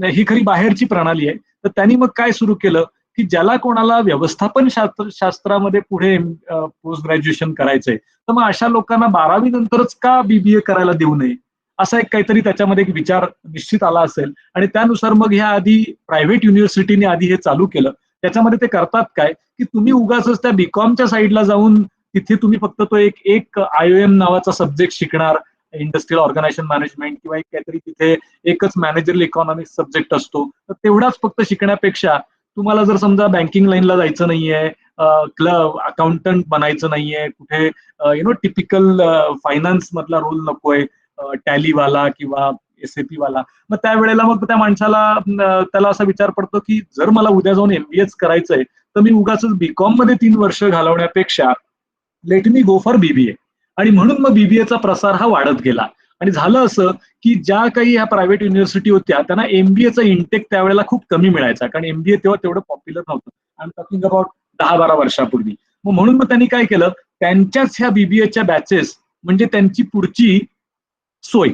[SPEAKER 1] ही खरी बाहेरची प्रणाली आहे. तर त्यांनी मग काय सुरू केलं की ज्याला कोणाला व्यवस्थापन शास्त्रामध्ये पुढे पोस्ट ग्रॅज्युएशन करायचंय तर मग अशा लोकांना 12वी नंतरच का बीबीए करायला देऊ नये, असा एक काहीतरी त्याच्यामध्ये एक विचार निश्चित आला असेल आणि त्यानुसार मग ह्या आधी प्रायव्हेट युनिव्हर्सिटीने आधी हे चालू केलं. त्याच्यामध्ये ते करतात काय की तुम्ही उगाचच त्या बीकॉमच्या साईडला जाऊन तिथे तुम्ही फक्त तो एक IOM नावाचा सब्जेक्ट शिकणार, इंडस्ट्रियल ऑर्गनायझेशन मॅनेजमेंट, किंवा एक काहीतरी तिथे एकच मॅनेजरल इकॉनॉमिक्स सब्जेक्ट असतो. तर तेवढाच फक्त शिकण्यापेक्षा तुम्हाला जर समजा बँकिंग लाईनला जायचं नाहीये, अकाउंटंट बनायचं नाहीये, कुठे टिपिकल फायनान्स मधला रोल नकोय, टॅलीवाला किंवा SAP वाला, मग त्यावेळेला मग त्या माणसाला त्याला असा विचार पडतो की जर मला उद्या जाऊन MBAच करायचंय तर मी उगाच बीकॉम मध्ये 3 वर्ष घालवण्यापेक्षा let me go for BBA. आणि म्हणून मग बीबीएचा प्रसार हा वाढत गेला. आणि झालं असं की ज्या काही ह्या प्रायव्हेट युनिव्हर्सिटी होत्या त्यांना MBAचा इंटेक त्यावेळेला खूप कमी मिळायचा, कारण MBA तेव्हा तेवढं पॉप्युलर नव्हतं. आय एम टॉकिंग अबाउट 10-12 वर्षापूर्वी. मग म्हणून मग त्यांनी काय केलं, त्यांच्याच ह्या बीबीएच्या बॅचेस म्हणजे त्यांची पुढची सोय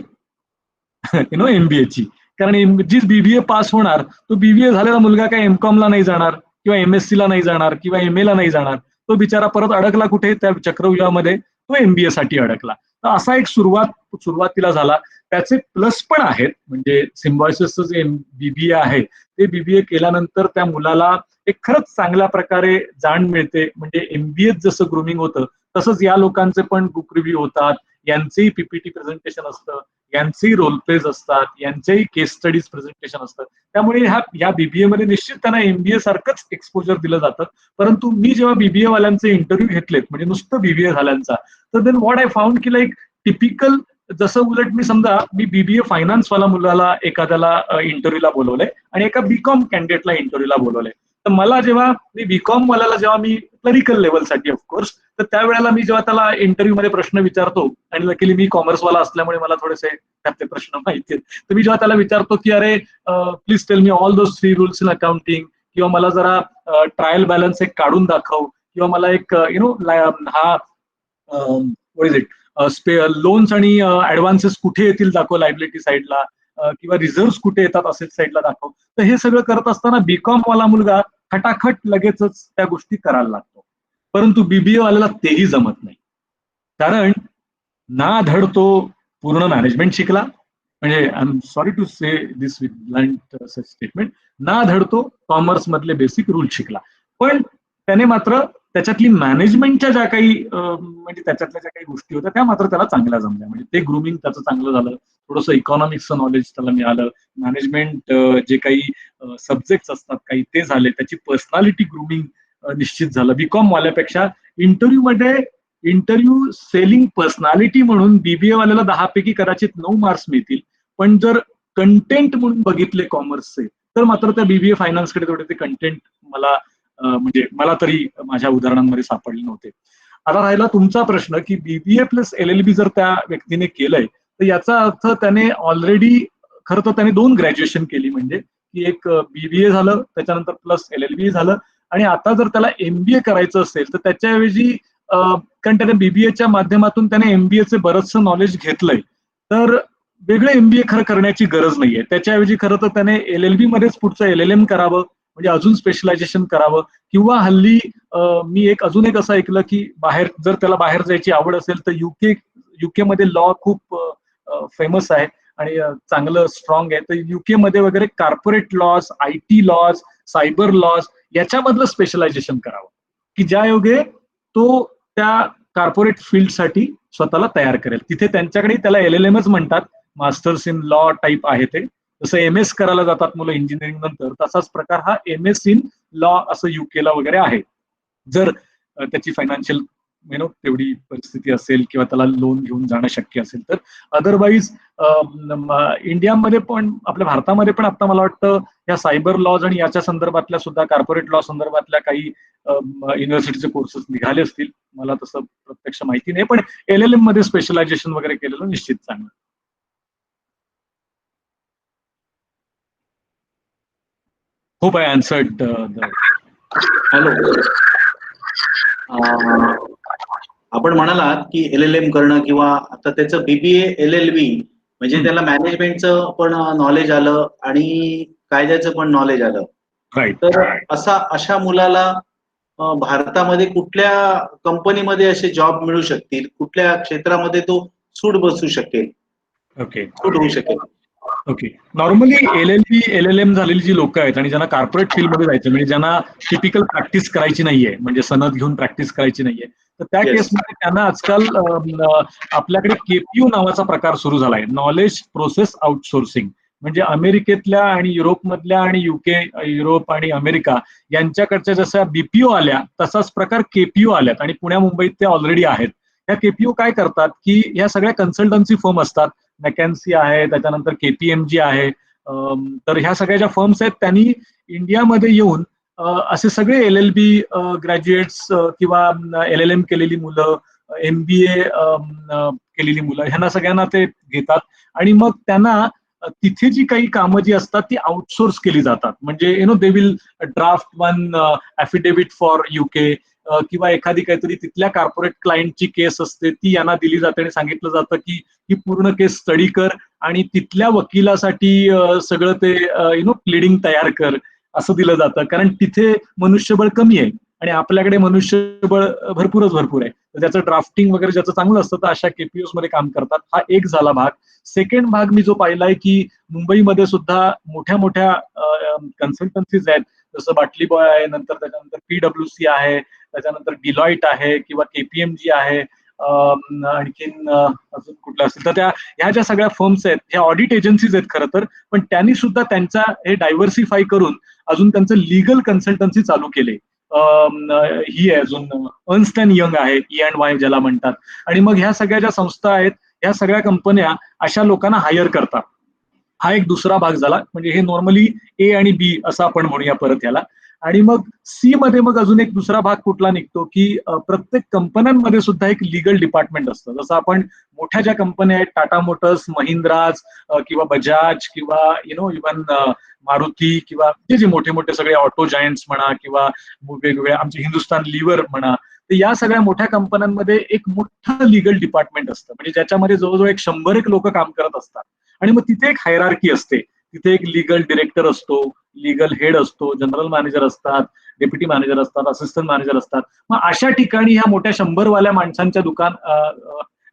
[SPEAKER 1] MBAची. कारण जी बीबीए पास होणार तो बीबीए झालेला मुलगा काय MCOM ला नाही जाणार किंवा MSc ला नाही जाणार किंवा MA ला नाही जाणार. तो बिचारा परत अडकला कुठे, त्या चक्रव्यूहामध्ये, तो MBA साठी अडकला. तर असा एक सुरुवातीला झाला. त्याचे प्लस पण आहेत, म्हणजे सिम्बॉयसिसचं जे बीबीए आहे ते बीबीए केल्यानंतर त्या मुलाला एक खरंच चांगल्या प्रकारे जाण मिळते. म्हणजे MBA जसं ग्रूमिंग होतं तसंच या लोकांचे पण बुक रिव्ह्यू होतात, यांचेही PPT प्रेझेंटेशन असतं, यांचेही रोल प्लेज असतात, यांचेही केस स्टडीज प्रेझेंटेशन असतं. त्यामुळे ह्या बीबीए मध्ये निश्चित त्यांना MBA सारखंच एक्सपोजर दिलं जातं. परंतु मी जेव्हा बीबीए वाल्यांचे इंटरव्ह्यू घेतलेत, म्हणजे नुसतं बीबीए झाल्यांचा, तर देन व्हॉट आय फाउंड की लाईक टिपिकल, जसं उलट मी बीबीए फायनान्स वाला मुलाला एखाद्याला इंटरव्ह्यूला बोलवलंय आणि एका बीकॉम कॅन्डिडेटला इंटरव्ह्यूला बोलवलंय. तर मला जेव्हा बीकॉम वाल्याला जेव्हा मी क्लरिकल लेवलसाठी ऑफकोर्स, तर त्यावेळेला मी जेव्हा त्याला इंटरव्ह्यू मध्ये प्रश्न विचारतो, आणि लकीली मी कॉमर्सवाला असल्यामुळे मला थोडेसे त्यातले प्रश्न माहिती आहेत, तर मी जेव्हा त्याला विचारतो की अरे please tell me all those 3 rules in accounting, किंवा मला जरा ट्रायल बॅलन्स एक काढून दाखव, किंवा मला एक हा व्हॉट इज इट लोन्स आणि ऍडव्हान्सेस कुठे येतील दाखव लायबिलिटी साईडला, किंवा रिझर्व्ह कुठे येतात असेट साईडला दाखव. तर हे सगळं करत असताना बीकॉम वाला मुलगा खटाखट लगेचच त्या गोष्टी करायला लागतो. परंतु बीबीए वाल्याला तेही जमत नाही. कारण ना धड तो पूर्ण मॅनेजमेंट शिकला, म्हणजे I am sorry to say this with blunt statement, ना धड तो कॉमर्स मधले बेसिक रूल शिकला, पण त्याने मात्र त्याच्यातली मॅनेजमेंटच्या ज्या काही म्हणजे त्याच्यातल्या ज्या काही गोष्टी होत्या त्या मात्र त्याला चांगल्या जमल्या. म्हणजे ते ग्रूमिंग त्याचं चांगलं झालं, थोडंसं इकॉनॉमिक्सचं नॉलेज त्याला मिळालं, मॅनेजमेंट जे काही सब्जेक्ट असतात काही ते झाले, त्याची पर्सनॅलिटी ग्रूमिंग निश्चित झालं. बीकॉम वाल्यापेक्षा इंटरव्ह्यू सेलिंग पर्सनॅलिटी म्हणून बीबीए वाल्याला 10 पैकी कदाचित 9 मार्क्स मिळतील, पण जर कंटेंट म्हणून बघितले कॉमर्सचे तर मात्र त्या बीबीए फायनान्सकडे थोडे ते कंटेंट म्हणजे मला तरी माझ्या उदाहरणांमध्ये सापडले नव्हते. आता राहिला तुमचा प्रश्न की बीबीए प्लस LLB जर त्या व्यक्तीने केलंय तर याचा अर्थ त्याने ऑलरेडी, खरं तर त्याने 2 ग्रॅज्युएशन केली, म्हणजे की एक बीबीए झालं त्याच्यानंतर प्लस LLB झालं, आणि आता जर त्याला MBA करायचं असेल तर त्याच्याऐवजी कारण त्याने बीबीएच्या माध्यमातून त्याने MBAचे बरंचसं नॉलेज घेतलंय, तर वेगळं MBA खरं करण्याची गरज नाहीये. त्याच्याऐवजी खरं तर त्याने LLB मध्येच पुढचं LLM करावं, म्हणजे अजून स्पेशलायझेशन करावं. किंवा हल्ली मी अजून एक असं ऐकलं की जर त्याला बाहेर जायची आवड असेल तर युके मध्ये लॉ खूप फेमस आहे आणि चांगलं स्ट्रॉंग आहे. तर युके मध्ये वगैरे corporate laws, IT laws, cyber laws याच्यामधलं स्पेशलायझेशन करावं, की ज्या योगे तो त्या कॉर्पोरेट फील्डसाठी स्वतःला तयार करेल. तिथे त्यांच्याकडे त्याला LLMच म्हणतात, मास्टर्स इन लॉ टाईप आहे ते. जसं MS करायला जातात मुलं इंजिनिअरिंग नंतर, तसाच प्रकार हा MS इन लॉ असं युकेला वगैरे आहे. जर त्याची फायनान्शियल तेवढी परिस्थिती असेल किंवा त्याला लोन घेऊन जाणं शक्य असेल तर. अदरवाईज इंडियामध्ये पण, आपल्या भारतामध्ये पण आता मला वाटतं या सायबर लॉज आणि याच्या संदर्भातल्या सुद्धा कॉर्पोरेट लॉ संदर्भातल्या काही युनिव्हर्सिटीचे कोर्सेस निघाले असतील. मला तसं प्रत्यक्ष माहिती नाही, पण LLM मध्ये स्पेशलायझेशन वगैरे केलेलं निश्चित चांगलं. Hope I answered
[SPEAKER 2] hello. आपण म्हणालात की LLM करणं किंवा आता त्याचं BBA LLB म्हणजे त्याला मॅनेजमेंटचं पण नॉलेज आलं आणि कायद्याचं पण नॉलेज आलं.
[SPEAKER 1] राईट.
[SPEAKER 2] तर अशा मुलाला भारतामध्ये कुठल्या कंपनीमध्ये असे जॉब मिळू शकतील, कुठल्या क्षेत्रामध्ये तो सूट बसू शकेल,
[SPEAKER 1] ओके
[SPEAKER 2] सूट होऊ शकेल?
[SPEAKER 1] ओके. नॉर्मली LLB LLM झालेली जी लोक आहेत आणि ज्यांना कॉर्पोरेट फील्डमध्ये जायचं, म्हणजे ज्यांना टिपिकल प्रॅक्टिस करायची नाहीये, म्हणजे सनद घेऊन प्रॅक्टिस करायची नाहीये, तर त्या
[SPEAKER 2] Yes.
[SPEAKER 1] केसमध्ये त्यांना आजकाल आपल्याकडे KPU नावाचा प्रकार सुरू झालाय, नॉलेज प्रोसेस आउटसोर्सिंग. म्हणजे अमेरिकेतल्या आणि युरोपमधल्या आणि UK, युरोप आणि अमेरिका यांच्याकडच्या जशा BPO आल्या तसाच प्रकार KPU आल्यात आणि पुण्या मुंबईत ते ऑलरेडी आहेत. ह्या KPU काय करतात की ह्या सगळ्या कन्सल्टन्सी फर्म असतात, मॅकॅन्सी आहे, त्याच्यानंतर KPMG आहे, तर ह्या सगळ्या ज्या फर्म्स आहेत त्यांनी इंडियामध्ये येऊन असे सगळे LLB ग्रॅज्युएट्स किंवा LLM केलेली मुलं, MBA केलेली मुलं, ह्यांना सगळ्यांना ते घेतात आणि मग त्यांना तिथे जी काही कामं जी असतात ती आउटसोर्स केली जातात. म्हणजे they will draft one affidavit for UK किंवा एखादी काहीतरी तिथल्या कॉर्पोरेट क्लायंटची केस असते ती यांना दिली जाते आणि सांगितलं जातं की ही पूर्ण केस स्टडी कर आणि तिथल्या वकिलासाठी सगळं ते प्लीडिंग तयार कर, असं दिलं जातं. कारण तिथे मनुष्यबळ कमी आहे आणि आपल्याकडे मनुष्यबळ भरपूर आहे. तर त्याचं ड्राफ्टिंग वगैरे ज्याचं चांगलं असतं तर अशा KPUs मध्ये काम करतात. हा एक झाला भाग. सेकंड भाग मी जो पाहिलाय की मुंबईमध्ये सुद्धा मोठ्या मोठ्या कन्सल्टन्सीज आहेत, जसं बाटली बॉय आहे, नंतर त्याच्यानंतर PwC आहे, त्याच्यानंतर डिलॉइट आहे किंवा KPMG आहे, आणखीन अजून कुठल्या असतील तर त्या ह्या ज्या सगळ्या फर्म्स आहेत ह्या ऑडिट एजन्सीज आहेत खरं तर, पण त्यांनी सुद्धा त्यांचा हे डायव्हर्सिफाय करून अजून त्यांचं लिगल कन्सल्टन्सी चालू केले. ही आहे अजून अर्न्स्ट अँड यंग आहे, E&Y ज्याला म्हणतात. आणि मग ह्या सगळ्या ज्या संस्था आहेत ह्या सगळ्या कंपन्या अशा लोकांना हायर करतात. हा एक दुसरा भाग झाला. म्हणजे हे नॉर्मली A आणि B असं आपण म्हणूया परत याला. आणि मग C मध्ये मग अजून एक दुसरा भाग कुठला निघतो की प्रत्येक कंपन्यांमध्ये सुद्धा एक लिगल डिपार्टमेंट असतं. जसं आपण मोठ्या ज्या कंपन्या आहेत, टाटा मोटर्स, महिंद्राज किंवा बजाज किंवा इव्हन मारुती किंवा जे मोठे मोठे सगळे ऑटो जायंट्स म्हणा किंवा वेगवेगळ्या आमचे हिंदुस्तान लिव्हर म्हणा, तर या सगळ्या मोठ्या कंपन्यांमध्ये एक मोठं लिगल डिपार्टमेंट असतं, म्हणजे ज्याच्यामध्ये जवळजवळ 100 लोक काम करत असतात. आणि मग तिथे एक हायरार्की असते. तिथे एक लीगल डिरेक्टर असतो, लीगल हेड असतो, जनरल मॅनेजर असतात, डेप्युटी मॅनेजर असतात, असिस्टंट मॅनेजर असतात. मग अशा ठिकाणी ह्या मोठ्या 100 माणसांच्या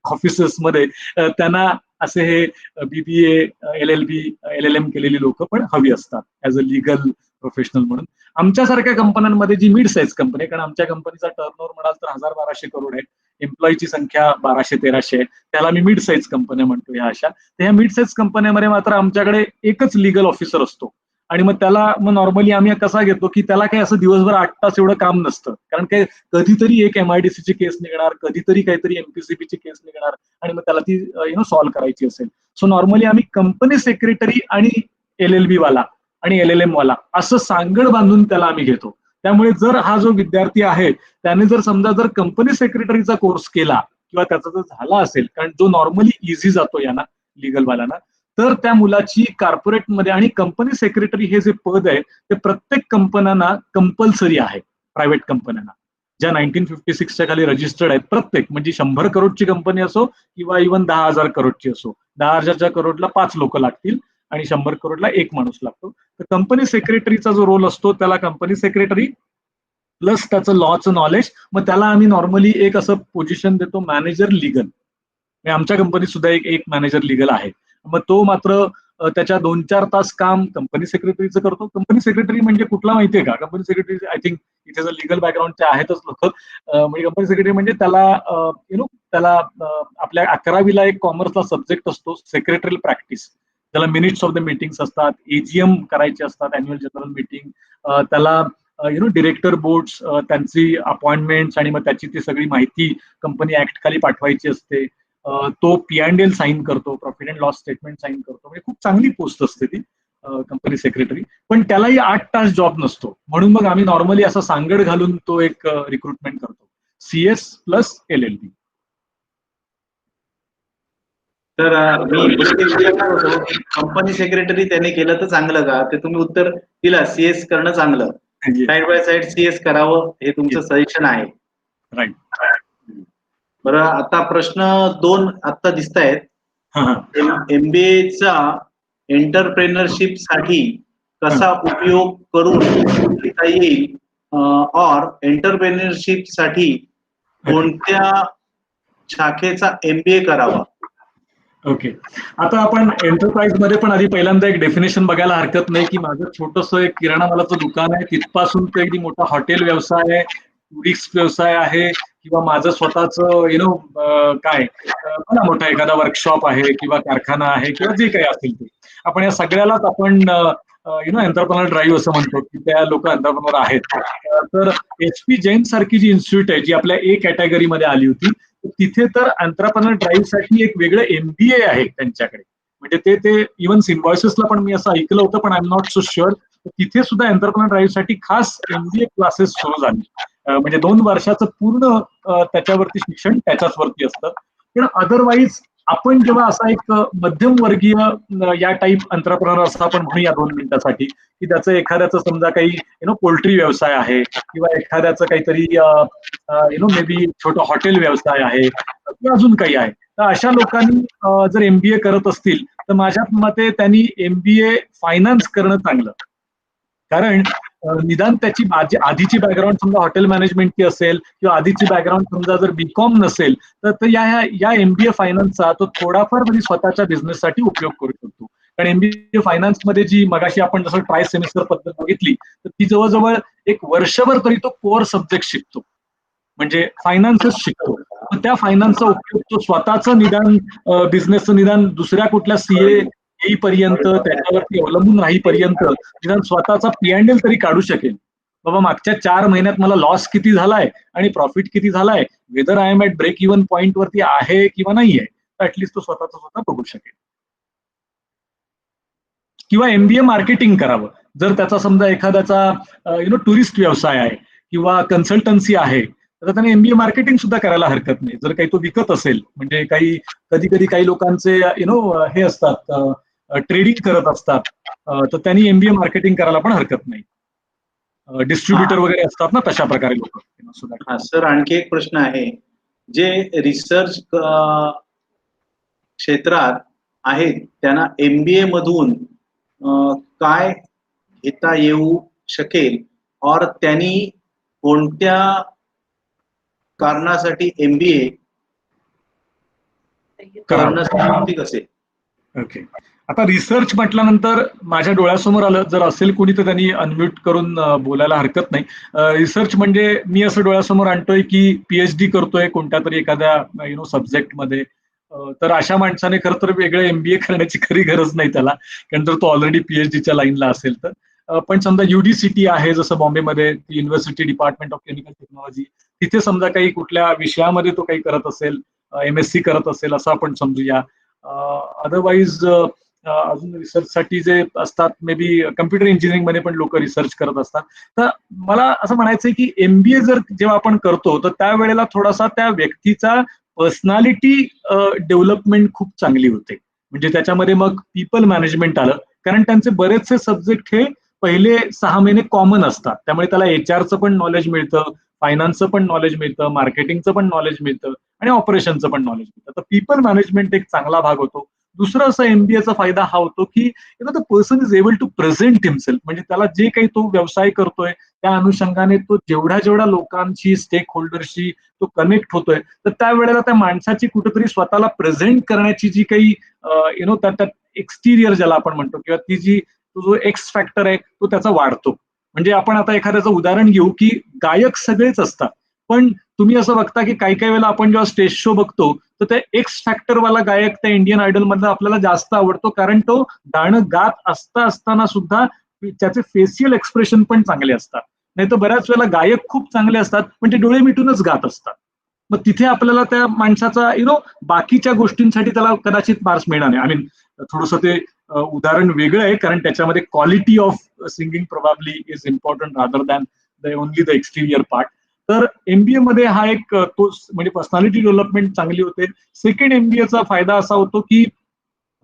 [SPEAKER 1] ऑफिसेसमध्ये त्यांना असे हे BBA LLB LLM केलेली लोक पण हवी असतात ऍज अ लिगल प्रोफेशनल म्हणून. आमच्यासारख्या कंपन्यांमध्ये जी मिड साईज कंपनी, कारण आमच्या कंपनीचा टर्नओव्हर म्हणाल तर 1200 करोड आहे, एम्प्लॉईची संख्या 1200-1300 आहे, त्याला मी मिड साईज कंपन्या म्हणतो ह्या अशा. तर ह्या मिड साईज कंपन्यामध्ये मात्र आमच्याकडे एकच लिगल ऑफिसर असतो आणि मग त्याला मग नॉर्मली आम्ही कसा घेतो की त्याला काही असं दिवसभर 8 तास एवढं काम नसतं, कारण काय कधीतरी एक MIDC ची केस निघणार, कधीतरी काहीतरी MPCB ची केस निघणार आणि मग त्याला ती सॉल्व्ह करायची असेल. सो नॉर्मली आम्ही कंपनी सेक्रेटरी आणि LLB वाला आणि LLM वाला असं सांगड बांधून त्याला आम्ही घेतो. त्यामुळे जर हा जो विद्यार्थी आहे त्याने जर समजा जर कंपनी सेक्रेटरीचा कोर्स केला किंवा त्याचा जर झाला असेल, कारण जो नॉर्मली इझी जातो यांना लिगल वाल्यांना, तर त्या मुलाची कॉर्पोरेटमध्ये, आणि कंपनी सेक्रेटरी हे जे पद आहे ते प्रत्येक कंपन्यांना कंपल्सरी आहे, प्रायव्हेट कंपन्यांना ज्या 1956च्या खाली रजिस्टर्ड आहेत प्रत्येक, म्हणजे 100 करोडची कंपनी असो किंवा इव्हन 10,000 करोडची असो, 10,000 करोडला 5 लोक लागतील आणि 100 करोडला 1 माणूस लागतो. तर कंपनी सेक्रेटरीचा जो रोल असतो त्याला कंपनी सेक्रेटरी प्लस त्याचं लॉचं नॉलेज, मग त्याला आम्ही नॉर्मली एक असं पोझिशन देतो मॅनेजर लिगल. आमच्या कंपनीत सुद्धा एक मॅनेजर लिगल आहे. मग तो मात्र त्याच्या 2-4 तास काम कंपनी सेक्रेटरीचं करतो. कंपनी सेक्रेटरी म्हणजे कुठला माहितीये का? कंपनी सेक्रेटरी आय थिंक इथे जर लिगल बॅकग्राऊंडचे आहेतच लोक. म्हणजे कंपनी सेक्रेटरी म्हणजे त्याला त्याला आपल्या 11वीला एक कॉमर्सला सब्जेक्ट असतो सेक्रेटरी प्रॅक्टिस. त्याला मिनिट्स ऑफ द मीटिंग्स असतात, एजीएम करायचे असतात, अॅन्युअल जनरल मीटिंग. त्याला डिरेक्टर बोर्ड्स त्यांची अपॉइंटमेंट्स आणि मग त्याची ती सगळी माहिती कंपनी ऍक्ट खाली पाठवायची असते. तो P&L साईन करतो, profit and loss statement sign करतो. म्हणजे खूप चांगली पोस्ट असते ती कंपनी सेक्रेटरी. पण त्यालाही 8 तास जॉब नसतो. म्हणून मग आम्ही नॉर्मली असा सांगड घालून तो एक रिक्रुटमेंट करतो, CS प्लस LLB.
[SPEAKER 2] तर मी पुढे विचारणार होतो की कंपनी सेक्रेटरी त्याने केलं तर चांगलं का, ते तुम्ही उत्तर दिला CS करणं चांगलं, साइड बाय साइड CS करावं हे तुमचं सजेशन आहे.
[SPEAKER 1] राईट.
[SPEAKER 2] बरं, आता प्रश्न 2 आता दिसत आहेत. MBA चा एंटरप्रेनरशिप साठी कसा उपयोग करून घेता येईल, और एंटरप्रेनरशिप साठी कोणत्या शाखेचा MBA करावा?
[SPEAKER 1] ओके. आता आपण एंटरप्राइज मध्ये पण आधी पहिल्यांदा एक डेफिनेशन बघायला हरकत नाही की माझं छोटंसं एक किराणा मालाचं दुकान आहे, तिथपासून ते अगदी मोठा हॉटेल व्यवसाय आहे, टुरिस्ट व्यवसाय आहे, किंवा माझं स्वतःचं काय मला मोठा एखादा वर्कशॉप आहे किंवा कारखाना आहे किंवा जे काही असेल ते. आपण या सगळ्यालाच आपण एंटरप्रेनर ड्राईव्ह असं म्हणतो की त्या लोक एंटरप्रेनर आहेत. तर HP जैन सारखी जी इन्स्टिट्यूट आहे जी आपल्या A कॅटेगरीमध्ये आली होती, तिथे तर एंटरप्रेनर ड्राईव्ह साठी एक वेगळं MBA आहे त्यांच्याकडे. म्हणजे ते इव्हन सिम्बॉयसिसला पण मी असं ऐकलं होतं, पण I am not so sure. तिथे सुद्धा एंटरप्रेनर ड्राईव्ह साठी खास MBA क्लासेस सुरू झाले. म्हणजे 2 वर्षाचं पूर्ण त्याच्यावरती शिक्षण त्याच्याचवरती असतं. पण अदरवाईज आपण जेव्हा असा एक मध्यमवर्गीय या टाईप एंटरप्रेनर असं आपण म्हणूया 2 मिनिटासाठी, की त्याचं एखाद्याचं समजा काही पोल्ट्री व्यवसाय आहे किंवा एखाद्याचं काहीतरी मे बी छोटं हॉटेल व्यवसाय आहे किंवा अजून काही आहे. तर अशा लोकांनी जर MBA करत असतील तर माझ्या मते त्यांनी MBA फायनान्स करणं चांगलं. कारण निदान त्याची आधीची बॅकग्राऊंड समजा हॉटेल मॅनेजमेंटची असेल किंवा आधीची बॅकग्राऊंड समजा जर BCom नसेल तर या MBA फायनान्सचा तो थोडाफार म्हणजे स्वतःच्या बिझनेससाठी उपयोग करू शकतो. कारण MBA फायनान्स मध्ये जी मगाशी आपण जसं ट्राय सेमिस्टर पद्धत बघितली तर ती जवळजवळ एक वर्षभर तरी तो कोर सब्जेक्ट शिकतो, म्हणजे फायनान्सच शिकतो. त्या फायनान्सचा उपयोग तो स्वतःचं निदान बिझनेसचं निदान दुसऱ्या कुठल्या CA येईपर्यंत त्याच्यावरती अवलंबून राहीपर्यंत निदान स्वतःचा P&L तरी काढू शकेल. बाबा मागच्या 4 महिन्यात मला लॉस किती झालाय आणि प्रॉफिट किती झालाय, whether I am at break even point वरती आहे किंवा नाहीये, तर ऍटलीस्ट तो स्वतः बघू शकेल. किंवा MBA मार्केटिंग करावं. जर त्याचा समजा एखाद्याचा टुरिस्ट व्यवसाय आहे किंवा कन्सल्टन्सी आहे, तर त्याने MBA मार्केटिंग सुद्धा करायला हरकत नाही. जर काही तो विकत असेल, म्हणजे कधी कधी काही लोकांचे हे असतात, ट्रेडिंग करत असतात, तर त्यांनी MBA मार्केटिंग करायला पण हरकत नाही. डिस्ट्रीब्युटर वगैरे असतात ना तशा प्रकारे लोक.
[SPEAKER 2] हा सर, आणखी एक प्रश्न आहे. जे रिसर्च क्षेत्रात आहेत त्यांना MBA मधून काय घेता येऊ शकेल, और त्यांनी कोणत्या कारणासाठी MBA करणं साहजिक असेल?
[SPEAKER 1] ओके. आता रिसर्च म्हटल्यानंतर माझ्या डोळ्यासमोर आलं, जर असेल कोणी तर त्यांनी अनम्यूट करून बोलायला हरकत नाही. रिसर्च म्हणजे मी असं डोळ्यासमोर आणतोय की PhD करतोय कोणत्या तरी एखाद्या सब्जेक्ट मध्ये. तर अशा माणसाने खरं तर वेगळं MBA करण्याची खरी गरज नाही त्याला, कारण जर तो ऑलरेडी PhDच्या लाईनला असेल तर. पण समजा UDCT आहे जसं बॉम्बेमध्ये, university department of chemical technology, तिथे समजा काही कुठल्या विषयामध्ये तो काही करत असेल, MSc करत असेल असं आपण समजूया. अदरवाईज अजून रिसर्चसाठी जे असतात, मे बी कम्प्युटर इंजिनिअरिंग मध्ये पण लोक रिसर्च करत असतात. तर मला असं म्हणायचंय की MBA जर जेव्हा आपण करतो तर त्यावेळेला थोडासा त्या व्यक्तीचा पर्सनॅलिटी डेव्हलपमेंट खूप चांगली होते. म्हणजे त्याच्यामध्ये मग पीपल मॅनेजमेंट आलं, कारण त्यांचे बरेचसे सब्जेक्ट हे पहिले 6 महिने कॉमन असतात. त्यामुळे त्याला HRचं पण नॉलेज मिळतं, फायनान्सचं पण नॉलेज मिळतं, मार्केटिंगचं पण नॉलेज मिळतं आणि ऑपरेशनचं पण नॉलेज मिळतं. तर पीपल मॅनेजमेंट एक चांगला भाग होतो. दुसरं असं MBAचा फायदा हा होतो की the person is able to present himself. म्हणजे त्याला जे काही तो व्यवसाय करतोय त्या अनुषंगाने तो जेवढ्या लोकांशी, स्टेक होल्डरशी तो कनेक्ट होतोय, तर त्यावेळेला त्या माणसाची कुठेतरी स्वतःला प्रेझेंट करण्याची जी काही एक्सटिरियर ज्याला आपण म्हणतो, किंवा ती जी तो जो एक्स फॅक्टर आहे तो त्याचा वाढतो. म्हणजे आपण आता एखाद्याचं उदाहरण घेऊ की गायक सगळेच असतात, पण तुम्ही असं बघता की काही काही वेळेला आपण जेव्हा स्टेज शो बघतो तर त्या एक्स फॅक्टरवाला गायक त्या इंडियन आयडल मधला आपल्याला जास्त आवडतो, कारण तो गाणं गात असताना सुद्धा त्याचे फेशियल एक्सप्रेशन पण चांगले असतात. नाही तर बऱ्याच वेळेला गायक खूप चांगले असतात पण ते डोळे मिटूनच गात असतात. मग तिथे आपल्याला त्या माणसाचा बाकीच्या गोष्टींसाठी त्याला कदाचित मार्क्स मिळणार नाही. आय मीन थोडंसं ते उदाहरण वेगळं आहे, कारण त्याच्यामध्ये quality of singing probably is important rather than only the exterior part. तर एमबीए मध्ये हा एक तो म्हणजे पर्सनॅलिटी डेव्हलपमेंट चांगली होते. सेकंड एमबीएचा फायदा असा होतो की,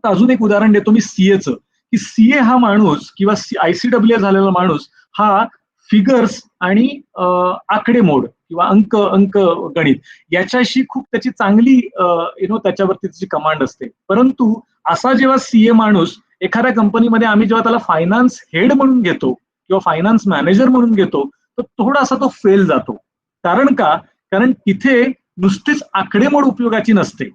[SPEAKER 1] अजून एक उदाहरण देतो मी सीएचं, की सीए हा माणूस किंवा आयसीडब्ल्यू झालेला माणूस हा फिगर्स आणि आकडेमोड किंवा अंक गणित याच्याशी खूप त्याची चांगली त्याच्यावरती त्याची कमांड असते. परंतु असा जेव्हा सीए माणूस एखाद्या कंपनीमध्ये आम्ही जेव्हा त्याला फायनान्स हेड म्हणून घेतो किंवा फायनान्स मॅनेजर म्हणून घेतो तर थोडासा तो फेल जातो. कारण का? कारण तिथे नुसतीच आकडेमोड उपयोगाची नसते.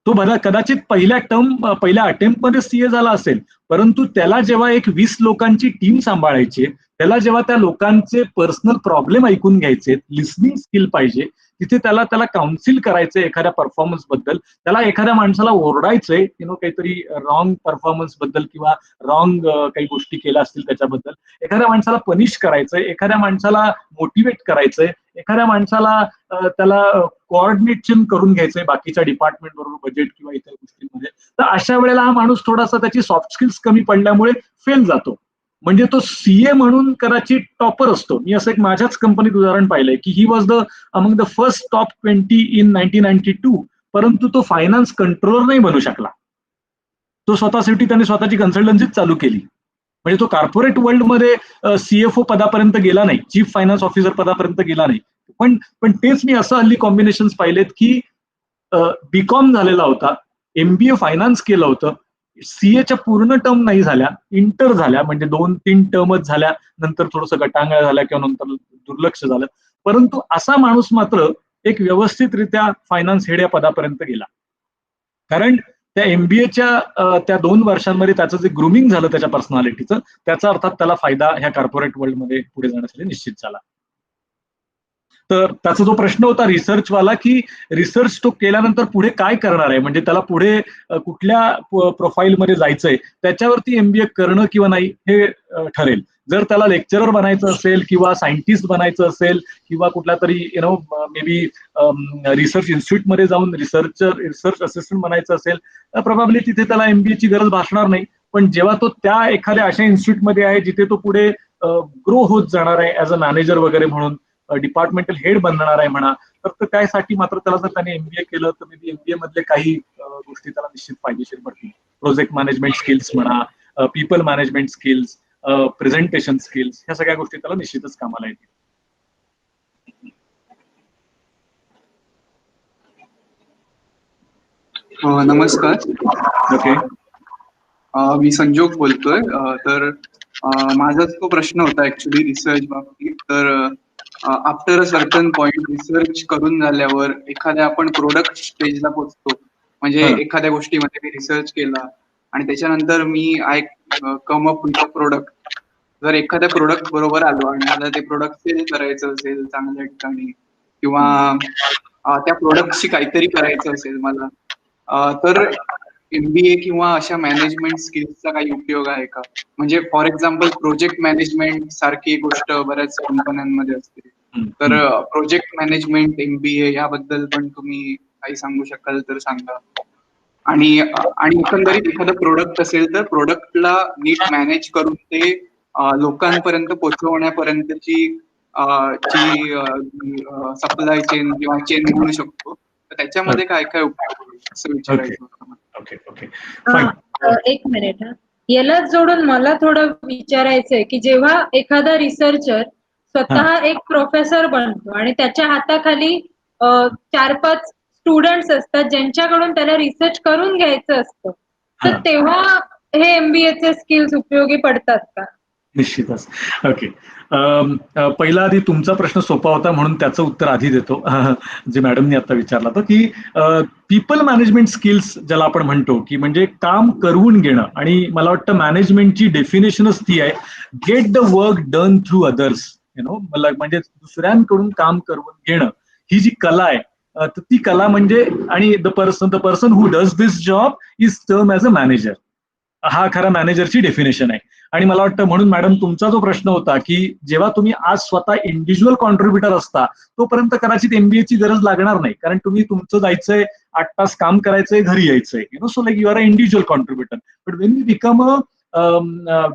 [SPEAKER 1] तो कदाचित पहिल्या अटेम्प्ट मध्ये सीए झाला असेल, परंतु त्याला जेव्हा एक 20 लोकांची टीम सांभाळायची, त्याला जेव्हा त्या लोकांचे पर्सनल प्रॉब्लेम ऐकून घ्यायचे, लिसनिंग स्किल पाहिजे, तिथे त्याला काउन्सिल करायचंय एखाद्या परफॉर्मन्स बद्दल, त्याला एखाद्या माणसाला ओरडायचंय काहीतरी रॉंग परफॉर्मन्स बद्दल किंवा रॉंग काही गोष्टी केल्या असतील त्याच्याबद्दल, एखाद्या माणसाला पनिश करायचंय, एखाद्या माणसाला मोटिवेट करायचंय, एखाद्या माणसाला त्याला कोऑर्डिनेशन करून घ्यायचंय बाकीच्या डिपार्टमेंट बरोबर बजेट किंवा इतर गोष्टींमध्ये. तर अशा वेळेला हा माणूस थोडासा त्याची सॉफ्ट स्किल्स कमी पडल्यामुळे फेल जातो. म्हणजे तो सीए म्हणून कदाचित टॉपर असतो. मी असं एक माझ्याच कंपनीत उदाहरण पाहिलंय की he was among the first top 20 in 1992, परंतु तो फायनान्स कंट्रोलर नाही बनू शकला. तो स्वतःसाठी त्याने स्वतःची कन्सल्टन्सीच चालू केली. म्हणजे तो कॉर्पोरेट वर्ल्डमध्ये सीएफओ पदापर्यंत गेला नाही, चीफ फायनान्स ऑफिसर पदापर्यंत गेला नाही. पण तेच मी असं हल्ली कॉम्बिनेशन पाहिलेत की बीकॉम झालेला होता, एमबीए फायनान्स केलं होतं, सीएच्या पूर्ण टर्म नाही झाल्या, इंटर झाल्या, म्हणजे 2-3 टर्मच झाल्या, नंतर थोडंसं गटांगळ्या झाल्या किंवा नंतर दुर्लक्ष झालं. परंतु असा माणूस मात्र एक व्यवस्थितरित्या फायनान्स हेड या पदापर्यंत गेला. कारण त्या एमबीएच्या त्या 2 वर्षांमध्ये त्याचं जे ग्रुमिंग झालं त्याच्या पर्सनॅलिटीचं, त्याचा अर्थात त्याला फायदा ह्या कॉर्पोरेट वर्ल्डमध्ये पुढे जाण्यासाठी निश्चित झाला. तर त्याचा जो प्रश्न होता रिसर्चवाला, की रिसर्च तो केल्यानंतर पुढे काय करणार आहे, म्हणजे त्याला पुढे कुठल्या प्रोफाईलमध्ये जायचंय, त्याच्यावरती एमबीए करणं किंवा नाही हे ठरेल. जर त्याला लेक्चरर बनायचं असेल किंवा सायंटिस्ट बनायचं असेल किंवा कुठल्या तरी मे बी रिसर्च इन्स्टिट्यूटमध्ये जाऊन रिसर्च असिस्टंट बनायचं असेल, प्रोबॅबली तिथे त्याला एमबीएची गरज भासणार नाही. पण जेव्हा तो त्या एखाद्या अशा इन्स्टिट्यूटमध्ये आहे जिथे तो पुढे ग्रो होत जाणार आहे ऍज अ मॅनेजर वगैरे म्हणून, डिपार्टमेंटल हेड बनणार आहे म्हणा, तर त्यासाठी मात्र त्याला जर त्याने एमबीए केलं तर मे एमबीए मधले काही गोष्टी त्याला निश्चित फायदेशीर पडतील. प्रोजेक्ट मॅनेजमेंट स्किल्स म्हणा, people management skills, presentation skills, ह्या सगळ्या गोष्टी त्याला निश्चितच कामाला येतील.
[SPEAKER 3] नमस्कार.
[SPEAKER 1] ओके.
[SPEAKER 3] मी संजोग बोलतोय. तर माझा तो प्रश्न होता ऍक्च्युली रिसर्च बाबतीत. तर after a certain point research करून झाल्यावर एखाद्या आपण प्रोडक्ट स्टेजला पोहोचतो, म्हणजे एखाद्या गोष्टीमध्ये मी रिसर्च केला आणि त्याच्यानंतर मी I come up with a product. जर एखाद्या प्रोडक्ट बरोबर आलो आणि मला ते प्रोडक्ट सेल करायचं असेल चांगल्या ठिकाणी किंवा त्या प्रोडक्टशी काहीतरी करायचं असेल मला, तर एमबीए किंवा अशा मॅनेजमेंट स्किल्सचा काही उपयोग आहे का? म्हणजे फॉर एक्झाम्पल प्रोजेक्ट मॅनेजमेंट सारखी गोष्ट बऱ्याच कंपन्यांमध्ये असते. तर प्रोजेक्ट मॅनेजमेंट एमबीए याबद्दल पण तुम्ही काही सांगू शकाल तर सांगा. आणि एकंदरीत एखादं प्रोडक्ट असेल तर प्रोडक्टला नीट मॅनेज करून ते लोकांपर्यंत पोहोचवण्यापर्यंतची जी सप्लाय चेन किंवा चेन म्हणू शकतो, तर त्याच्यामध्ये काय काय उपयोग होईल असं विचारायचं होतं.
[SPEAKER 1] Okay okay.
[SPEAKER 4] एक मिनिट. याला जोडून मला थोडं विचारायचंय की जेव्हा एखादा रिसर्चर स्वतः एक प्रोफेसर बनतो आणि त्याच्या हाताखाली 4-5 स्टुडंट्स असतात ज्यांच्याकडून त्याला रिसर्च करून घ्यायचं असतं, तर तेव्हा हे एमबीएचे स्किल्स उपयोगी पडतात का?
[SPEAKER 1] निश्चितच. ओके. पहिला आधी तुमचा प्रश्न सोपा होता म्हणून त्याचं उत्तर आधी देतो. जे मॅडमनी आता विचारला होता की पीपल मॅनेजमेंट स्किल्स ज्याला आपण म्हणतो की म्हणजे काम करून घेणं, आणि मला वाटतं मॅनेजमेंटची डेफिनेशनच ती आहे, gate the work done through others. मला म्हणजे दुसऱ्यांकडून काम करून घेणं ही जी कला आहे, तर ती कला म्हणजे, आणि the person who does this job is term as a manager. हा खरा मॅनेजरची डेफिनेशन आहे. आणि मला वाटतं म्हणून मॅडम तुमचा जो प्रश्न होता की जेव्हा तुम्ही आज स्वतः इंडिव्हिज्युअल कॉन्ट्रीब्युटर असता तोपर्यंत कदाचित एमबीएची गरज लागणार नाही, कारण तुम्ही तुमचं जायचंय, 8 तास काम करायचंय, घरी यायचंय, so like you are a individual contributor. But when we become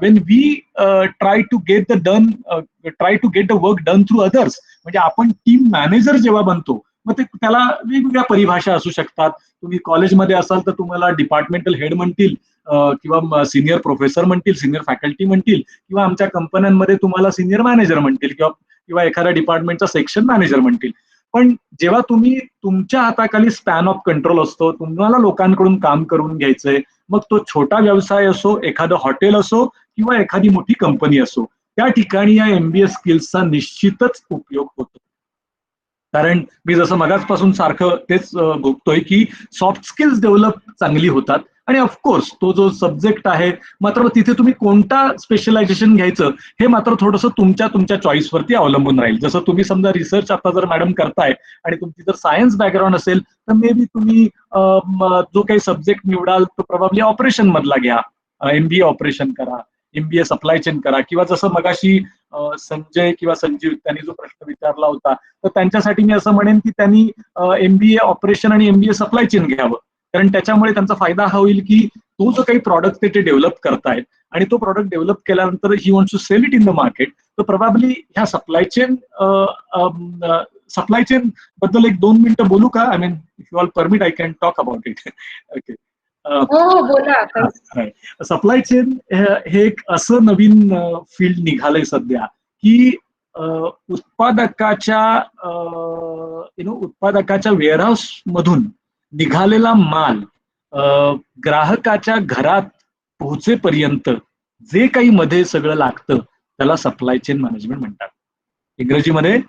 [SPEAKER 1] when we try to get the work done through others, म्हणजे आपण टीम मॅनेजर जेव्हा बनतो, मग ते त्याला वेगवेगळ्या परिभाषा असू शकतात. तुम्ही कॉलेजमध्ये असाल तर तुम्हाला डिपार्टमेंटल हेड म्हणतील, किंवा सिनियर प्रोफेसर म्हणतील, सिनियर फॅकल्टी म्हणतील, किंवा आमच्या कंपन्यांमध्ये तुम्हाला सिनियर मॅनेजर म्हणतील, किंवा किंवा एखाद्या डिपार्टमेंटचा सेक्शन मॅनेजर म्हणतील. पण जेव्हा तुम्ही तुमच्या हाताखाली स्पॅन ऑफ कंट्रोल असतो, तुम्हाला लोकांकडून काम करून घ्यायचंय, मग तो छोटा व्यवसाय असो, एखादं हॉटेल असो, किंवा एखादी मोठी कंपनी असो, त्या ठिकाणी या एमबीए स्किल्सचा निश्चितच उपयोग होतो. कारण मी जसं मगाचपासून सारखं तेच बघतोय की सॉफ्ट स्किल्स डेव्हलप चांगली होतात. आणि ऑफकोर्स तो जो सब्जेक्ट आहे, मात्र तिथे तुम्ही कोणता स्पेशलायझेशन घ्यायचं हे मात्र थोडंसं तुमच्या चॉईसवरती अवलंबून राहील. जसं तुम्ही समजा रिसर्च आता जर मॅडम करताय आणि तुमची जर सायन्स बॅकग्राऊंड असेल तर मे बी तुम्ही जो काही सब्जेक्ट निवडाल तो प्रोबॅबली ऑपरेशन मधला घ्या, एमबीए ऑपरेशन करा, एमबीए सप्लाय चेन करा, किंवा जसं मगाशी संजय किंवा संजीव त्यांनी जो प्रश्न विचारला होता, तर त्यांच्यासाठी मी असं म्हणेन की त्यांनी एमबीए ऑपरेशन आणि एमबीए सप्लाय चेन घ्यावं. कारण त्याच्यामुळे त्यांचा फायदा हा होईल की तो जो काही प्रॉडक्ट ते डेव्हलप करतायत आणि तो प्रॉडक्ट डेव्हलप केल्यानंतर he wants to sell it in the market, तर प्रोबॅबली ह्या सप्लाय चेन बद्दल 1-2 मिनिटं बोलू का? I mean if you all permit I can talk about it. Okay.
[SPEAKER 4] हो बोला.
[SPEAKER 1] सप्लाय चेन हे एक असं नवीन फील्ड निघालंय सध्या की उत्पादकाच्या वेअरहाऊस मधून निघालेला माल ग्राहकाच्या घरात पोहोचेपर्यंत जे काही मध्ये सगळं लागतं त्याला सप्लाय चेन मॅनेजमेंट म्हणतात. इंग्रजीमध्ये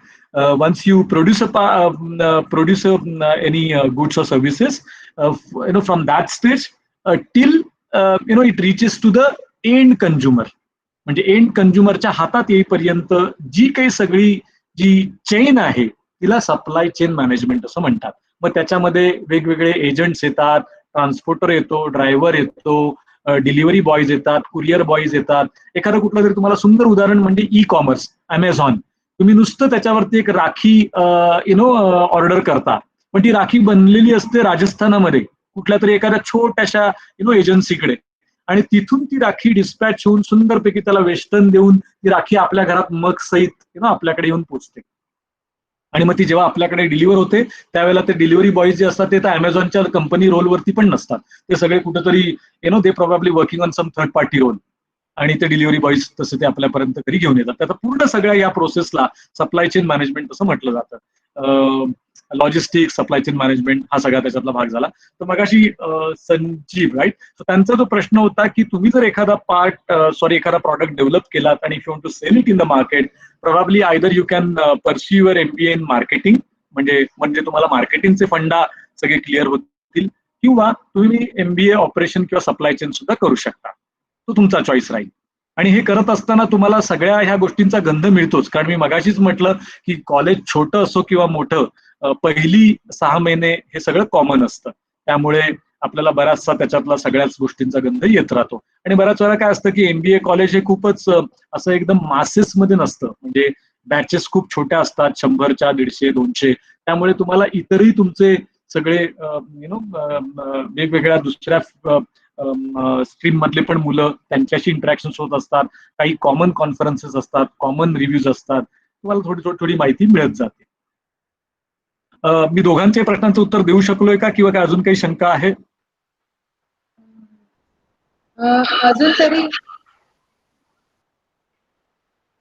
[SPEAKER 1] once you produce any goods or services from that stage till it reaches to the end consumer, म्हणजे एंड कंझ्युमरच्या हातात येईपर्यंत जी काही सगळी जी चेन आहे तिला सप्लाय चेन मॅनेजमेंट असं म्हणतात. मग त्याच्यामध्ये वेगवेगळे एजंट्स येतात, ट्रान्सपोर्टर येतो, ड्रायव्हर येतो, डिलिव्हरी बॉयज येतात, कुरिअर बॉयज येतात. एखादं कुठलं तरी तुम्हाला सुंदर उदाहरण म्हणजे ई कॉमर्स, अमेझॉन. तुम्ही नुसतं त्याच्यावरती एक राखी ऑर्डर करता, पण ती राखी बनलेली असते राजस्थानामध्ये कुठल्या तरी एखाद्या छोट्याशा एजन्सीकडे, आणि तिथून ती राखी डिस्पॅच होऊन सुंदरपैकी त्याला वेस्टर्न देऊन ती राखी आपल्या घरात मग सहित आपल्याकडे येऊन पोहोचते. आणि मग ती जेव्हा आपल्याकडे डिलिव्हर होते त्यावेळेला ते डिलिव्हरी बॉयज जे असतात ते अमेझॉनच्या कंपनी रोलवरती पण नसतात, ते सगळे कुठेतरी they probably working on some third party role, आणि ते डिलिव्हरी बॉयज तसे ते आपल्यापर्यंत घरी घेऊन येतात. त्याचा पूर्ण सगळ्या या प्रोसेसला सप्लाय चेन मॅनेजमेंट असं म्हटलं जातं. लॉजिस्टिक, सप्लाय चेन मॅनेजमेंट हा सगळा त्याच्यातला भाग झाला. तर मगाशी संजीव राईट, त्यांचा जो प्रश्न होता की तुम्ही जर एखादा प्रॉडक्ट डेव्हलप केलात आणि if you want to sell it in the market, probably either you can pursue your MBA in marketing, म्हणजे तुम्हाला मार्केटिंगचे फंडा सगळे क्लिअर होतील, किंवा तुम्ही एमबीए ऑपरेशन किंवा सप्लाय चेन सुद्धा करू शकता. तो तुमचा चॉईस राहील. आणि हे करत असताना तुम्हाला सगळ्या ह्या गोष्टींचा गंध मिळतोच, कारण मी मगाशीच म्हटलं की कॉलेज छोटं असो किंवा मोठं, पहिली 6 महिने हे सगळं कॉमन असतं. त्यामुळे आपल्याला बराचसा त्याच्यातला सगळ्याच गोष्टींचा गंध येत राहतो. आणि बऱ्याच वेळा काय असतं की एमबीए कॉलेज हे खूपच असं एकदम मासेसमध्ये नसतं, म्हणजे बॅचेस खूप छोट्या असतात, 100च्या 150, 200. त्यामुळे तुम्हाला इतरही तुमचे सगळे वेगवेगळ्या दुसऱ्या स्ट्रीम मधले पण मुलं त्यांच्याशी इंटरॅक्शन होत असतात, काही कॉमन कॉन्फरन्सेस असतात, कॉमन रिव्ह्यूज असतात, तुम्हाला थोडी माहिती मिळत जाते. मी दोघांच्या प्रश्नांचं उत्तर देऊ शकलोय का, किंवा काय अजून काही शंका आहे?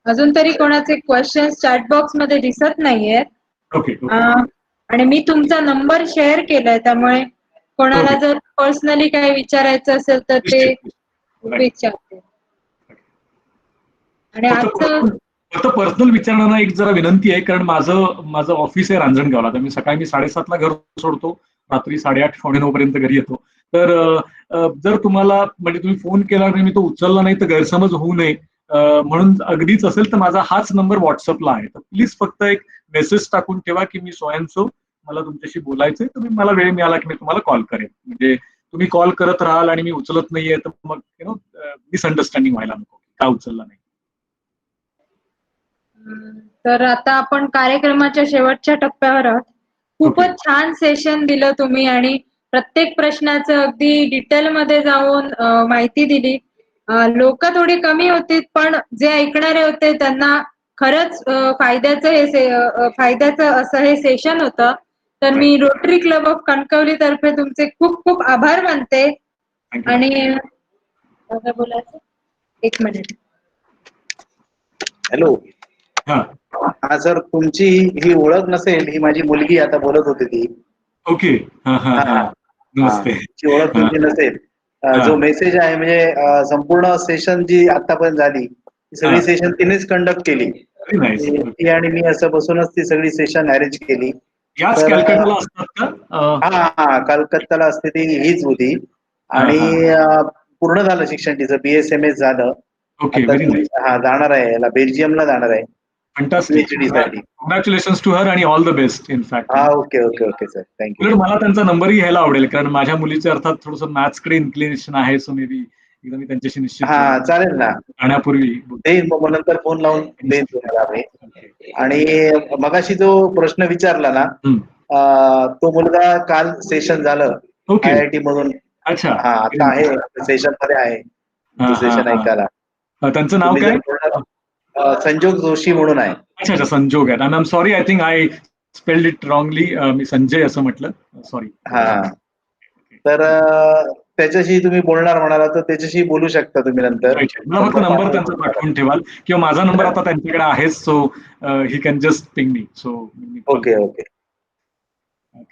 [SPEAKER 4] अजून तरी कोणाचे क्वेश्चन्स चॅट बॉक्स मध्ये दिसत नाहीयेत.
[SPEAKER 1] ओके.
[SPEAKER 4] आणि मी तुमचा नंबर शेअर केलाय, त्यामुळे कोणाला जर पर्सनली काही विचारायचं असेल तर ते विचारते. आणि आजचं
[SPEAKER 1] फक्त पर्सनल विचारणारा एक जरा विनंती आहे, कारण माझं ऑफिस आहे रांजणगावला, तर मी सकाळी 7:30ला घर सोडतो, रात्री 8:30-9 पर्यंत घरी येतो. तर जर तुम्हाला म्हणजे तुम्ही फोन केला आणि मी तो उचलला नाही तर गैरसमज होऊ नये, म्हणून अगदीच असेल तर माझा हाच नंबर व्हॉट्सअपला आहे. तर प्लीज फक्त एक मेसेज टाकून ठेवा की मी सो अँड सो, मला तुमच्याशी बोलायचंय, तर मला वेळ मिळाला की मी तुम्हाला कॉल करेन. म्हणजे तुम्ही कॉल करत राहाल आणि मी उचलत नाहीये तर मग मिसअंडरस्टँडिंग व्हायला नको, का उचलला नाही.
[SPEAKER 4] तर आता आपण कार्यक्रमाच्या शेवटच्या टप्प्यावर आहोत. खूपच छान सेशन दिलं तुम्ही आणि प्रत्येक प्रश्नाचं अगदी डिटेलमध्ये जाऊन माहिती दिली. लोक थोडी कमी होती, पण जे ऐकणारे होते त्यांना खरंच फायद्याचं असं हे सेशन होतं. तर मी रोटरी क्लब ऑफ कणकवली तर्फे तुमचे खूप खूप आभार मानते.
[SPEAKER 1] थँक्यू.
[SPEAKER 4] आणि काय बोलायचं, एक मिनिट.
[SPEAKER 2] हॅलो.
[SPEAKER 1] हा,
[SPEAKER 2] हा सर, तुमची ही ओळख नसेल, ही माझी मुलगी आता बोलत होती ती.
[SPEAKER 1] ओके. हा हा हा,
[SPEAKER 2] हा
[SPEAKER 1] नमस्ते.
[SPEAKER 2] ती ओळख
[SPEAKER 1] हा,
[SPEAKER 2] तुमची नसेल.
[SPEAKER 1] हा,
[SPEAKER 2] जो मेसेज आहे म्हणजे संपूर्ण सेशन जी आतापर्यंत झाली ती सगळी
[SPEAKER 1] हा.
[SPEAKER 2] सेशन तिनेच कंडक्ट केली.
[SPEAKER 1] Very nice.
[SPEAKER 2] ती आणि मी असं बसूनच ती सगळी सेशन अरेंज केली.
[SPEAKER 1] याच
[SPEAKER 2] तर
[SPEAKER 1] कॅलकटाला असतात का?
[SPEAKER 2] हा कलकत्ताला असते ती हीच होती.
[SPEAKER 1] हा,
[SPEAKER 2] आणि
[SPEAKER 1] हा.
[SPEAKER 2] पूर्ण झालं शिक्षण तिचं, BSMS झालं.
[SPEAKER 1] ओके,
[SPEAKER 2] आता
[SPEAKER 1] व्हेरी
[SPEAKER 2] ती
[SPEAKER 1] नाईस.
[SPEAKER 2] जाणार आहे याला, बेल्जियमला जाणार आहे
[SPEAKER 1] फंटास्टिक.
[SPEAKER 2] PhD साठी.
[SPEAKER 1] कॉंग्रॅच्युलेशन टू हर आणि all the best in fact.
[SPEAKER 2] हा, okay okay okay sir, thank you.
[SPEAKER 1] उलट मला त्यांचा नंबरही घ्यायला आवडेल, कारण माझ्या मुलीचे अर्थात थोडंसं मॅथ्सकडे इन्क्लिनेशन आहे, सो मे बी एकदा मी त्यांच्याशी निश्चित
[SPEAKER 2] हा चालेल ना,
[SPEAKER 1] जाण्यापूर्वी.
[SPEAKER 2] देईन मग नंतर फोन लावून देईन तुम्हाला मी. आणि मगाशी जो प्रश्न विचारला ना, तो मुलगा काल सेशन झालं
[SPEAKER 1] ओके.
[SPEAKER 2] IIT मधून.
[SPEAKER 1] अच्छा.
[SPEAKER 2] हा आता आहे सेशन मध्ये आहे,
[SPEAKER 1] हा,
[SPEAKER 2] तुमचं सेशन
[SPEAKER 1] हा,
[SPEAKER 2] ऐकायला.
[SPEAKER 1] हा. त्यांचं नाव
[SPEAKER 2] तुम्ही
[SPEAKER 1] काय?
[SPEAKER 2] जर बोलणार, संजोग जोशी म्हणून आहे.
[SPEAKER 1] अच्छा अच्छा, संजोग आहे. I am sorry, I think I spelled it wrongly. मी संजय असं म्हटलं, सॉरी.
[SPEAKER 2] हा, तर त्याच्याशी तुम्ही बोलणार म्हणाला तर त्याच्याशी बोलू शकता तुम्ही नंतर.
[SPEAKER 1] मला फक्त नंबर त्यांचा पाठवून ठेवाल, किंवा माझा नंबर आता त्यांच्याकडे आहेच, so he can just ping me. So
[SPEAKER 2] okay okay,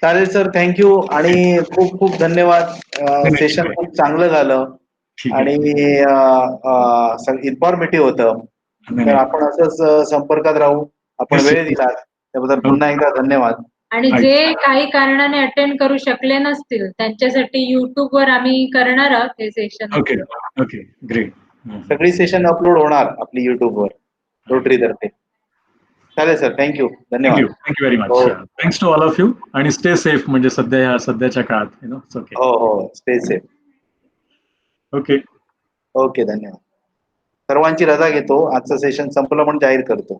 [SPEAKER 2] चालेल सर, थँक्यू आणि खूप खूप धन्यवाद. सेशन खूप चांगलं झालं
[SPEAKER 1] ठीक
[SPEAKER 2] आणि इन्फॉर्मेटिव्ह होतं. तर आपण असंच संपर्कात राहू. आपण वेळ दिलात त्याबद्दल पुन्हा एकदा धन्यवाद.
[SPEAKER 4] आणि जे काही कारणाने अटेंड करू शकले नसतील त्यांच्यासाठी YouTube वर आम्ही करणार आहोत हे सेशन.
[SPEAKER 1] Okay okay, great.
[SPEAKER 2] सगळी सेशन अपलोड होणार आपली YouTube वर रोटरी तर्फे. चालेल सर, थँक्यू, धन्यवाद.
[SPEAKER 1] Thank you very much. Thanks to all of you, आणि स्टे सेफ, म्हणजे सध्याच्या काळात ओके.
[SPEAKER 2] हो, स्टे सेफ.
[SPEAKER 1] ओके
[SPEAKER 2] ओके, धन्यवाद. सर्वांची रजा घेतो. आजचं सेशन संपलं म्हणून जाहीर करतो.